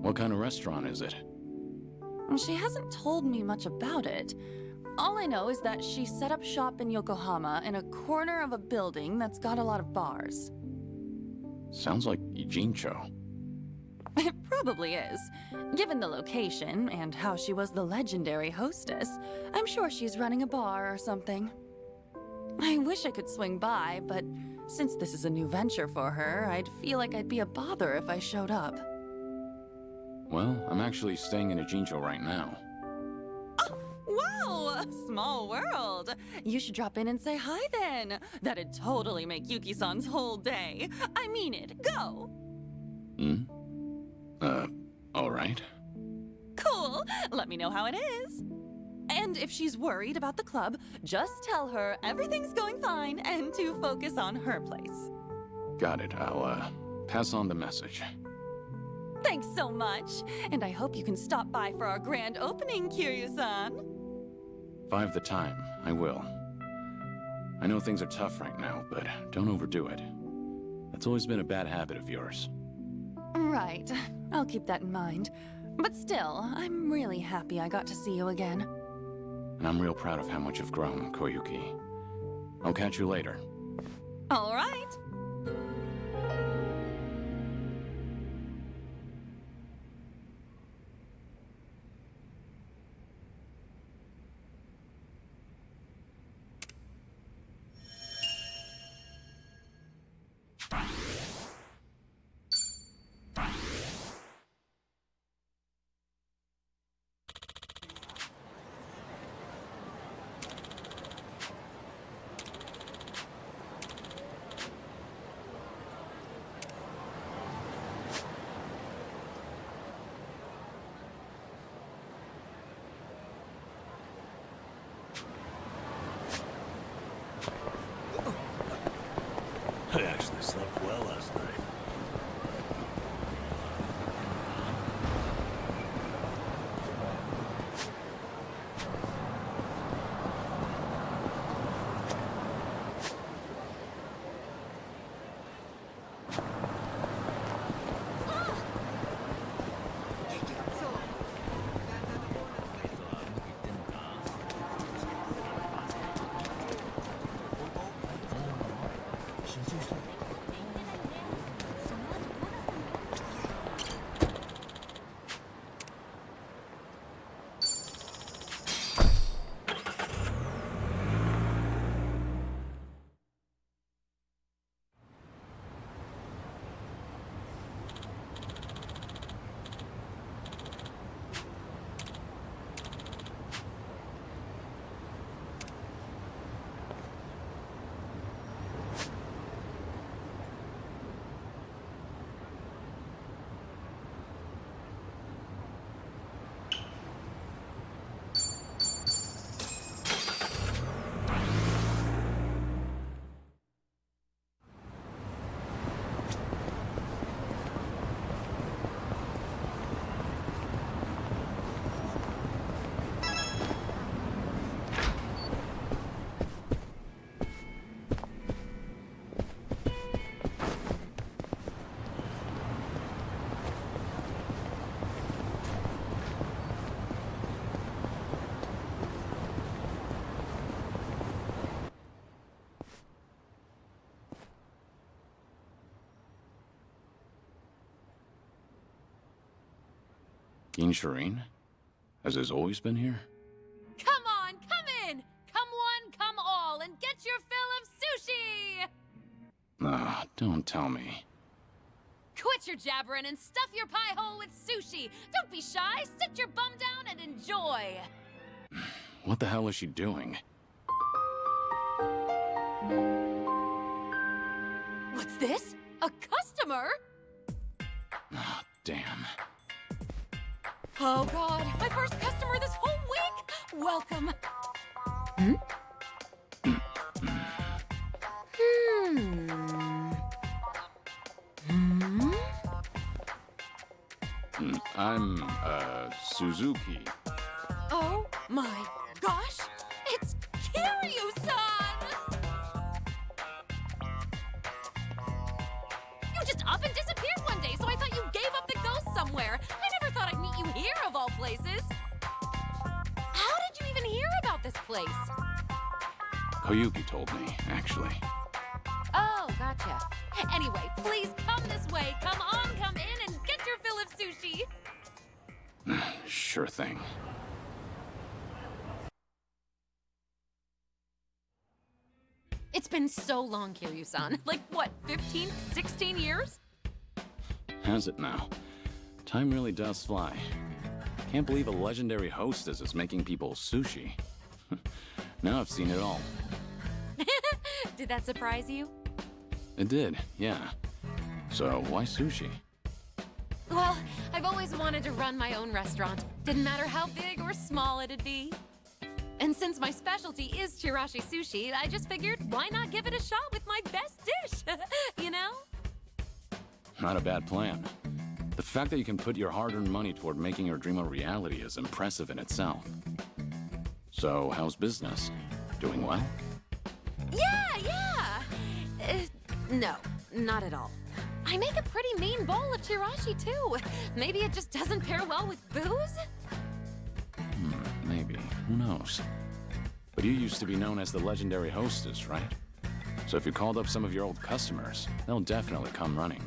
What kind of restaurant is it? She hasn't told me much about it. All I know is that she set up shop in Yokohama in a corner of a building that's got a lot of bars. Sounds like Ijincho. It probably is. Given the location and how she was the legendary hostess, I'm sure she's running a bar or something. I wish I could swing by, but since this is a new venture for her, I'd feel like I'd be a bother if I showed up. Well, I'm actually staying in Ijincho right now. Wow! Small world! You should drop in and say hi then. That'd totally make Yuki-san's whole day. I mean it. Go! All right. Cool! Let me know how it is. And if she's worried about the club, just tell her everything's going fine and to focus on her place. Got it. I'll, pass on the message. Thanks so much. And I hope you can stop by for our grand opening, Kiryu-san. 5 the time. I will. I know things are tough right now, but don't overdo it. That's always been a bad habit of yours. Right. I'll keep that in mind. But still, I'm really happy I got to see you again. And I'm real proud of how much you've grown, Koyuki. I'll catch you later. All right. I actually slept well last night. King Shireen? Has this always been here? Come on, come in! Come one, come all, and get your fill of sushi! Ah, don't tell me. Quit your jabbering and stuff your pie hole with sushi! Don't be shy, sit your bum down and enjoy! What the hell is she doing? What's this? A customer? Ah, damn. Oh god, my first customer this whole week! Welcome. I'm, Suzuki. Oh my gosh! It's Kiryu-san! You just up and disappeared one day, so I thought you gave up the ghost somewhere. I never thought I'd meet you here, of all places. How did you even hear about this place? Koyuki told me, actually. Oh, gotcha. Anyway, please come this way. Come on, come in and get your fill of sushi. Sure thing. It's been so long, Kiryu-san. Like, what, 15, 16 years? Has it now? Time really does fly. Can't believe a legendary hostess is making people sushi. Now I've seen it all. Did that surprise you? It did, yeah. So why sushi? Well, I've always wanted to run my own restaurant. Didn't matter how big or small it'd be. And since my specialty is Chirashi sushi, I just figured, why not give it a shot with my best dish? You know? Not a bad plan. The fact that you can put your hard-earned money toward making your dream a reality is impressive in itself. So, how's business? Doing well? Yeah! No, not at all. I make a pretty mean bowl of Chirashi, too. Maybe it just doesn't pair well with booze? Maybe. Who knows? But you used to be known as the legendary hostess, right? So if you called up some of your old customers, they'll definitely come running.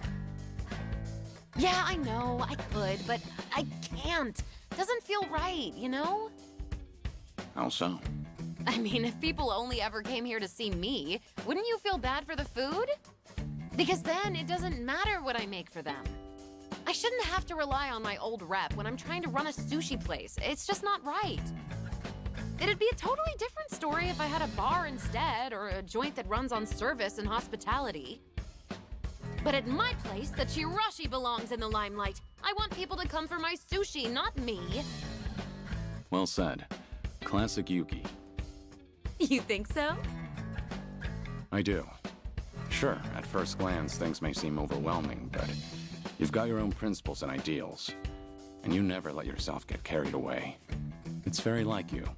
Yeah, I know, I could, but I can't. Doesn't feel right, you know? How so? I mean, if people only ever came here to see me, wouldn't you feel bad for the food? Because then it doesn't matter what I make for them. I shouldn't have to rely on my old rep when I'm trying to run a sushi place. It's just not right. It'd be a totally different story if I had a bar instead, or a joint that runs on service and hospitality. But at my place, the Chirashi belongs in the limelight. I want people to come for my sushi, not me. Well said. Classic Yuki. You think so? I do. Sure, at first glance, things may seem overwhelming, but you've got your own principles and ideals, and you never let yourself get carried away. It's very like you.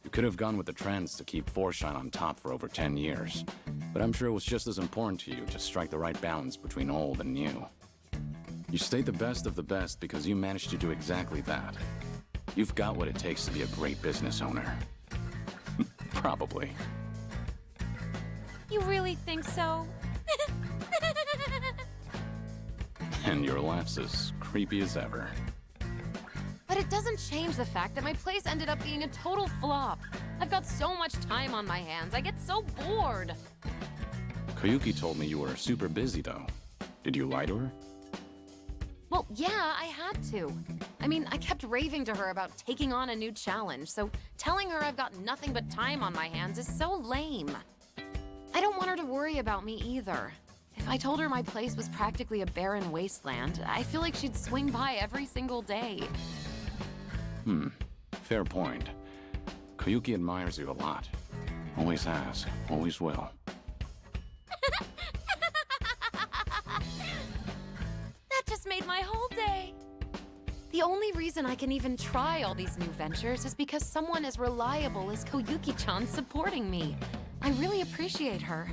You could have gone with the trends to keep Forshine on top for over 10 years, but I'm sure it was just as important to you to strike the right balance between old and new. You stayed the best of the best because you managed to do exactly that. You've got what it takes to be a great business owner. Probably. You really think so? And your laugh's as creepy as ever. But it doesn't change the fact that my place ended up being a total flop. I've got so much time on my hands, I get so bored. Koyuki told me you were super busy, though. Did you lie to her? Well, yeah, I had to. I mean, I kept raving to her about taking on a new challenge, so telling her I've got nothing but time on my hands is so lame. I don't want her to worry about me either. If I told her my place was practically a barren wasteland, I feel like she'd swing by every single day. Fair point. Koyuki admires you a lot. Always has, always will. That just made my whole day. The only reason I can even try all these new ventures is because someone as reliable as Koyuki-chan supporting me. I really appreciate her.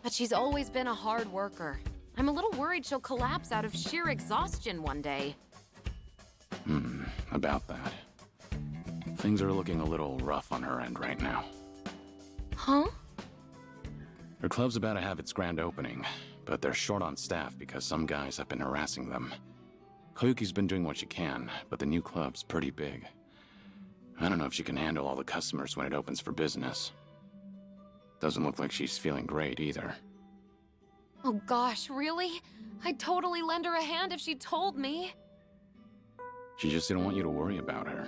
But she's always been a hard worker. I'm a little worried she'll collapse out of sheer exhaustion one day. About that. Things are looking a little rough on her end right now. Huh? Her club's about to have its grand opening, but they're short on staff because some guys have been harassing them. Koyuki's been doing what she can, but the new club's pretty big. I don't know if she can handle all the customers when it opens for business. Doesn't look like she's feeling great either. Oh gosh, really? I'd totally lend her a hand if she told me. She just didn't want you to worry about her.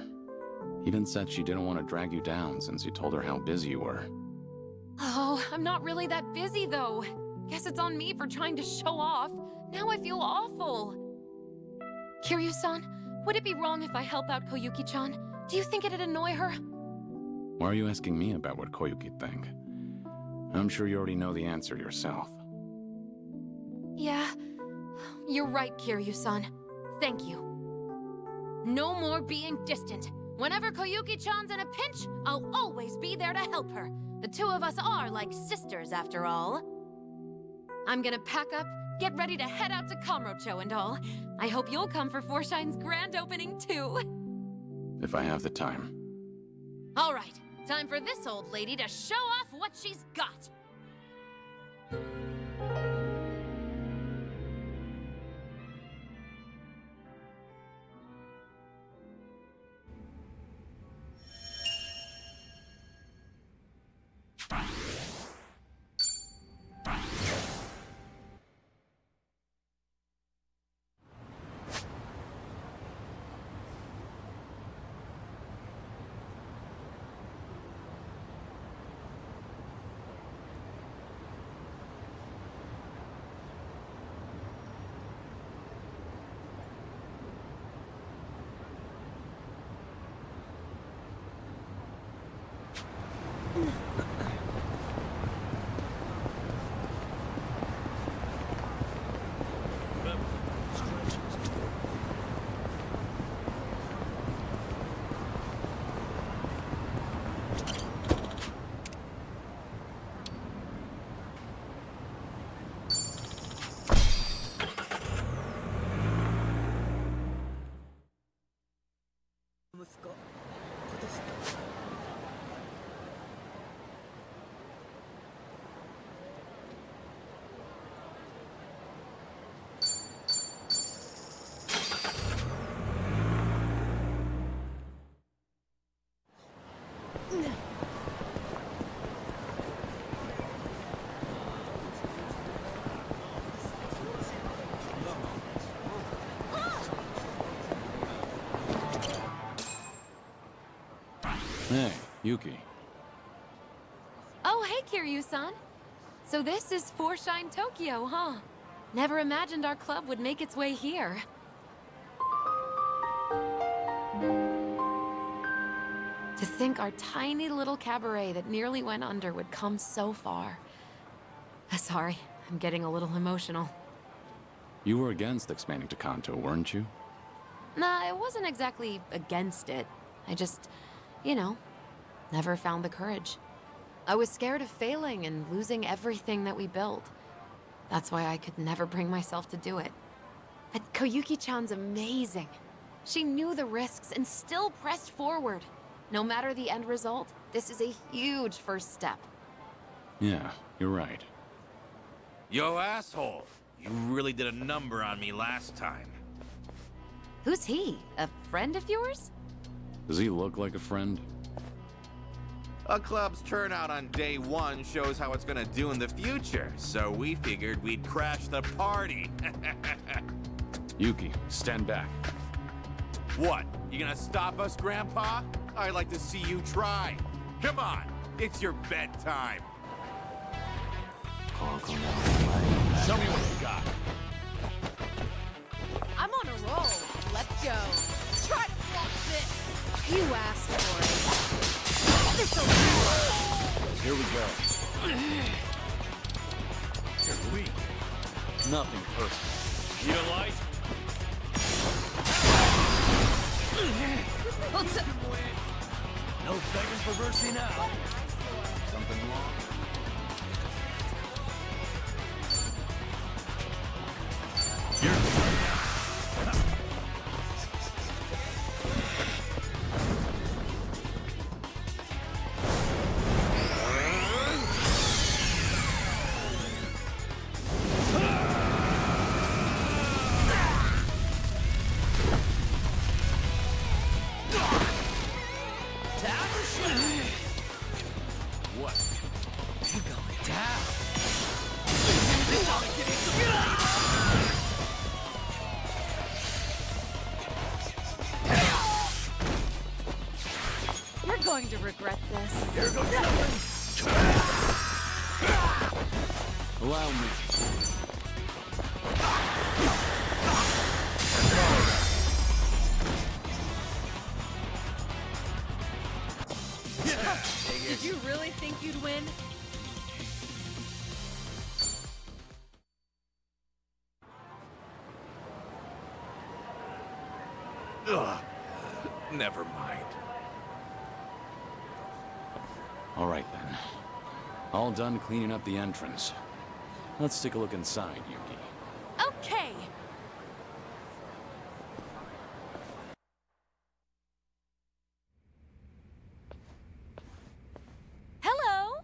Even said she didn't want to drag you down since you told her how busy you were. Oh, I'm not really that busy though. Guess it's on me for trying to show off. Now I feel awful. Kiryu-san, would it be wrong if I help out Koyuki-chan? Do you think it'd annoy her? Why are you asking me about what Koyuki'd think? I'm sure you already know the answer yourself. Yeah, you're right, Kiryu-san. Thank you. No more being distant. Whenever Koyuki-chan's in a pinch, I'll always be there to help her. The two of us are like sisters, after all. I'm gonna pack up, get ready to head out to Kamurocho and all. I hope you'll come for Forshine's grand opening, too. If I have the time. All right, time for this old lady to show off what she's got. Hey, Yuki. Oh, hey, Kiryu-san. So this is Forshine Tokyo, huh? Never imagined our club would make its way here. To think our tiny little cabaret that nearly went under would come so far. Sorry, I'm getting a little emotional. You were against expanding to Kanto, weren't you? Nah, I wasn't exactly against it. I just, you know, never found the courage. I was scared of failing and losing everything that we built. That's why I could never bring myself to do it. But Koyuki-chan's amazing. She knew the risks and still pressed forward. No matter the end result, this is a huge first step. Yeah, you're right. Yo, asshole! You really did a number on me last time. Who's he? A friend of yours? Does he look like a friend? A club's turnout on day one shows how it's gonna do in the future, so we figured we'd crash the party. Yuki, stand back. What? You gonna stop us, Grandpa? I'd like to see you try. Come on, it's your bedtime. Show me what you got. I'm on a roll. Let's go. Try to block this. You asked for it. This'll do. Here we go. You're weak. Nothing personal. Need a light? No begging for mercy now. Something wrong? going to regret this. Here goes nothing. Allow me. Did you really think you'd win? Ugh. Never mind. All right, then. All done cleaning up the entrance. Let's take a look inside, Yuki. Okay. Hello?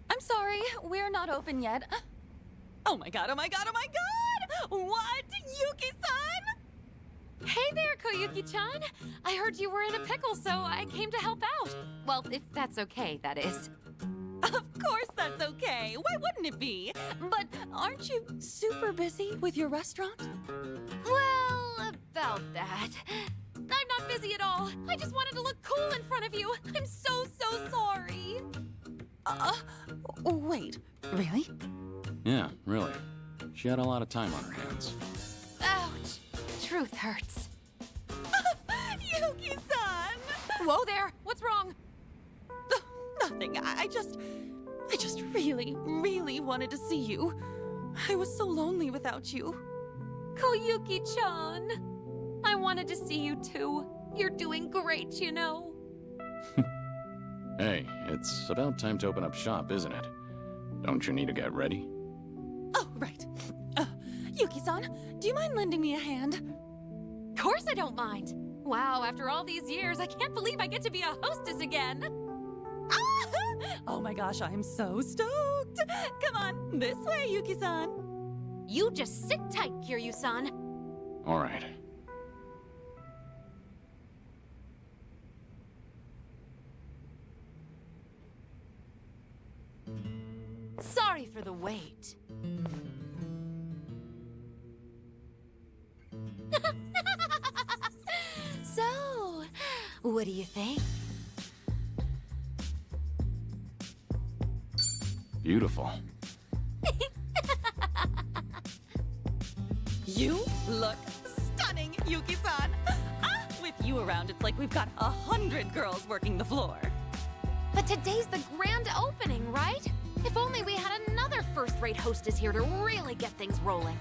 I'm sorry, we're not open yet. Oh my god, oh my god, oh my god! What? Yuki-san? Hey there, Koyuki-chan. I heard you were in a pickle, so I came to help out. Well, if that's okay, that is. Of course that's okay. Why wouldn't it be? But aren't you super busy with your restaurant? Well, about that. I'm not busy at all. I just wanted to look cool in front of you. I'm so sorry. Wait, really? Yeah, really. She had a lot of time on her hands. Ouch. Truth hurts. Yuki-san! Whoa there! What's wrong? Nothing. I just really, really wanted to see you. I was so lonely without you. Koyuki-chan. I wanted to see you too. You're doing great, you know. Hey, it's about time to open up shop, isn't it? Don't you need to get ready? Oh, right. Yuki-san, do you mind lending me a hand? Of course I don't mind. Wow, after all these years, I can't believe I get to be a hostess again. Oh my gosh, I'm so stoked. Come on, this way, Yuki-san. You just sit tight, Kiryu-san. All right. Sorry for the wait. So, what do you think? Beautiful. You look stunning, Yuki-san. With you around, it's like we've got 100 girls working the floor. But today's the grand opening, right? If only we had another first-rate hostess here to really get things rolling.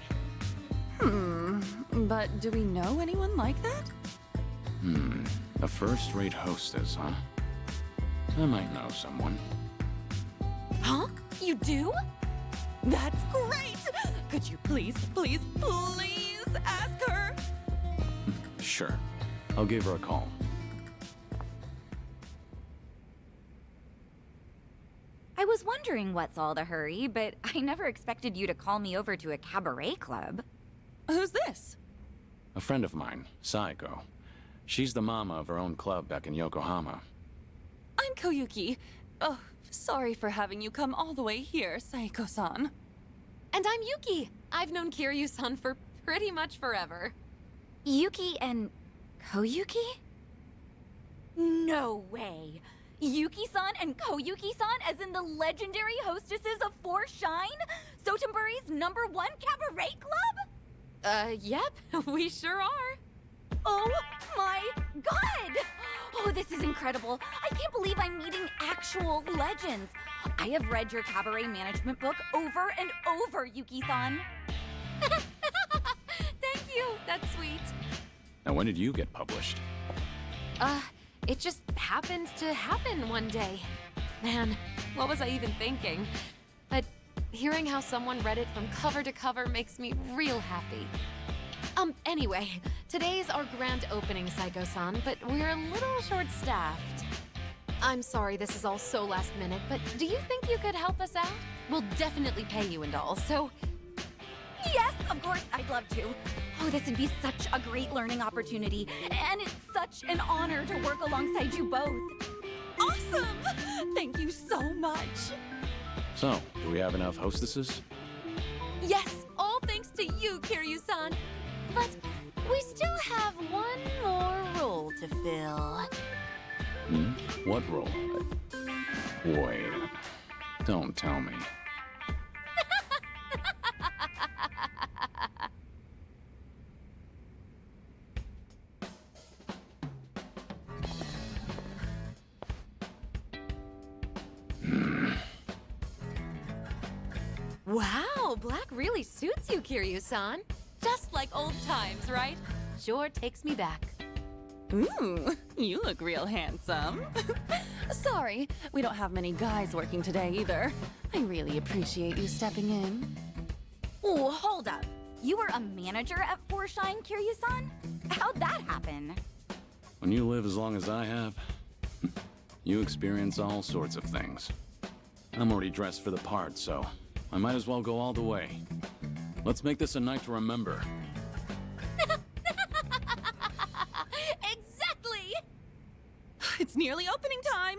But do we know anyone like that? A first-rate hostess, huh? I might know someone. Huh? You do? That's great! Could you please ask her? Sure. I'll give her a call. I was wondering what's all the hurry, but I never expected you to call me over to a cabaret club. Who's this? A friend of mine, Saiko. She's the mama of her own club back in Yokohama. I'm Koyuki. Oh, sorry for having you come all the way here, Saiko-san. And I'm Yuki. I've known Kiryu-san for pretty much forever. Yuki and Koyuki? No way. Yuki-san and Koyuki-san as in the legendary hostesses of Four Shine? Sotenburi's #1 cabaret club? Yep, we sure are. Oh my god! Oh, this is incredible. I can't believe I'm meeting actual legends. I have read your cabaret management book over and over, Yuki-san. Thank you, that's sweet. Now, when did you get published? It just happened to happen one day. Man, what was I even thinking? But hearing how someone read it from cover to cover makes me real happy. Anyway, today's our grand opening, Saiko-san, but we're a little short-staffed. I'm sorry this is all so last minute, but do you think you could help us out? We'll definitely pay you and all, so... Yes, of course, I'd love to. Oh, this would be such a great learning opportunity, and it's such an honor to work alongside you both. Awesome! Thank you so much. So, do we have enough hostesses? Yes, all thanks to you, Kiryu-san. But we still have one more role to fill. What role? Wait. Don't tell me. Wow, black really suits you, Kiryu-san. Just like old times, right? Sure takes me back. Ooh, you look real handsome. Sorry, we don't have many guys working today either. I really appreciate you stepping in. Oh, hold up. You were a manager at Forshine, Kiryu-san? How'd that happen? When you live as long as I have, you experience all sorts of things. I'm already dressed for the part, so I might as well go all the way. Let's make this a night to remember. Exactly! It's nearly opening time!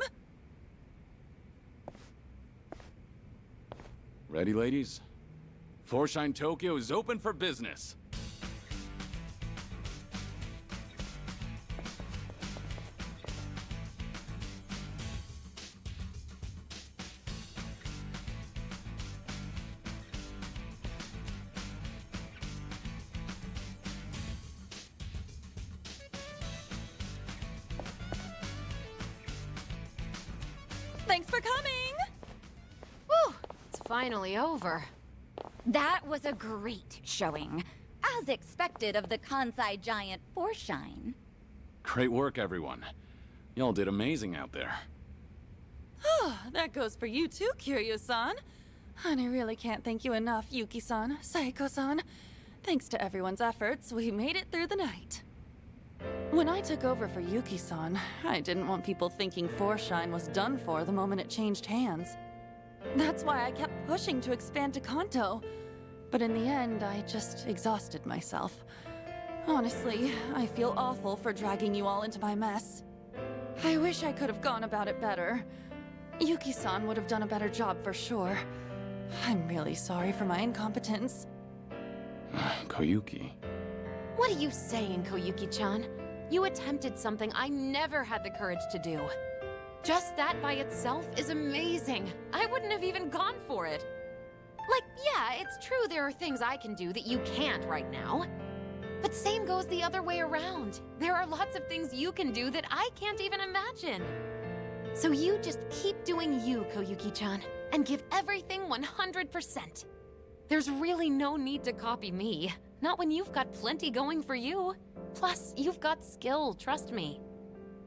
Ready, ladies? Forshine Tokyo is open for business. Thanks for coming! Whew, it's finally over. That was a great showing. As expected of the Kansai giant Forshine. Great work, everyone. Y'all did amazing out there. That goes for you too, Kiryu-san. And I really can't thank you enough, Yuki-san, Saeko-san. Thanks to everyone's efforts, we made it through the night. When I took over for Yuki-san, I didn't want people thinking Forshine was done for the moment it changed hands. That's why I kept pushing to expand to Kanto. But in the end, I just exhausted myself. Honestly, I feel awful for dragging you all into my mess. I wish I could have gone about it better. Yuki-san would have done a better job for sure. I'm really sorry for my incompetence. Koyuki. What are you saying, Koyuki-chan? You attempted something I never had the courage to do. Just that by itself is amazing. I wouldn't have even gone for it. Like, yeah, it's true there are things I can do that you can't right now. But same goes the other way around. There are lots of things you can do that I can't even imagine. So you just keep doing you, Koyuki-chan, and give everything 100%. There's really no need to copy me. Not when you've got plenty going for you. Plus, you've got skill, trust me.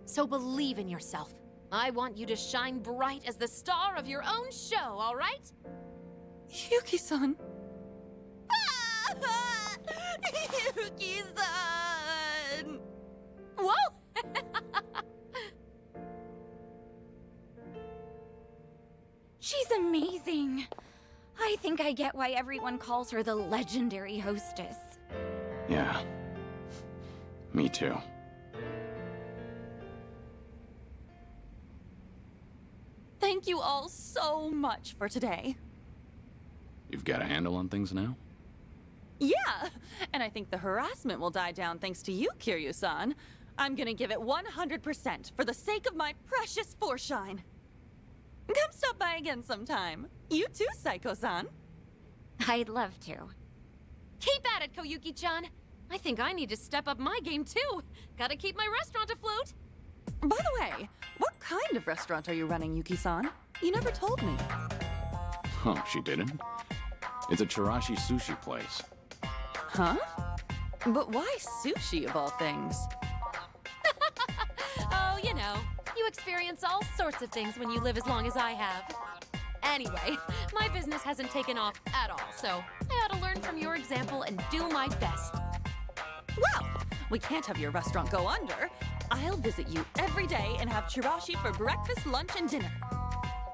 So believe in yourself. I want you to shine bright as the star of your own show, all right? Yuki-san. Yuki-san! Whoa! She's amazing. I think I get why everyone calls her the legendary hostess. Yeah. Me too. Thank you all so much for today. You've got a handle on things now? Yeah, and I think the harassment will die down thanks to you, Kiryu-san. I'm gonna give it 100% for the sake of my precious Forshine. Come stop by again sometime. You too, Saeko-san. I'd love to. Keep at it, Koyuki-chan. I think I need to step up my game too. Gotta keep my restaurant afloat. By the way, what kind of restaurant are you running, Yuki-san? You never told me. Oh, she didn't? It's a Chirashi sushi place. Huh? But why sushi of all things? Oh, you know, you experience all sorts of things when you live as long as I have. Anyway, my business hasn't taken off at all, so I ought to learn from your example and do my best. Well, we can't have your restaurant go under. I'll visit you every day and have chirashi for breakfast, lunch, and dinner.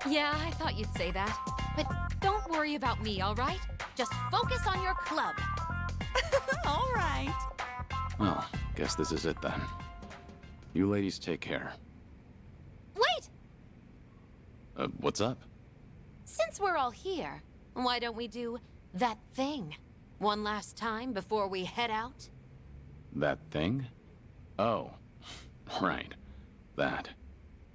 Yeah, I thought you'd say that. But don't worry about me, all right? Just focus on your club. All right. Well, guess this is it then. You ladies take care. Wait! What's up? Since we're all here, why don't we do that thing one last time before we head out? That thing? Oh, right. That.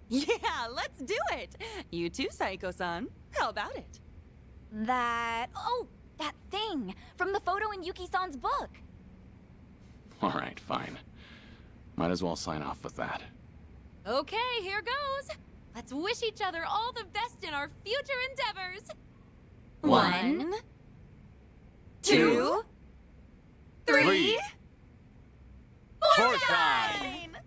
Yeah, let's do it! You too, Saiko-san. How about it? Oh, that thing from the photo in Yuki-san's book. All right, fine. Might as well sign off with that. Okay, here goes. Let's wish each other all the best in our future endeavors. 1, 2, 3, 4 time!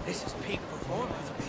This is peak performance, baby.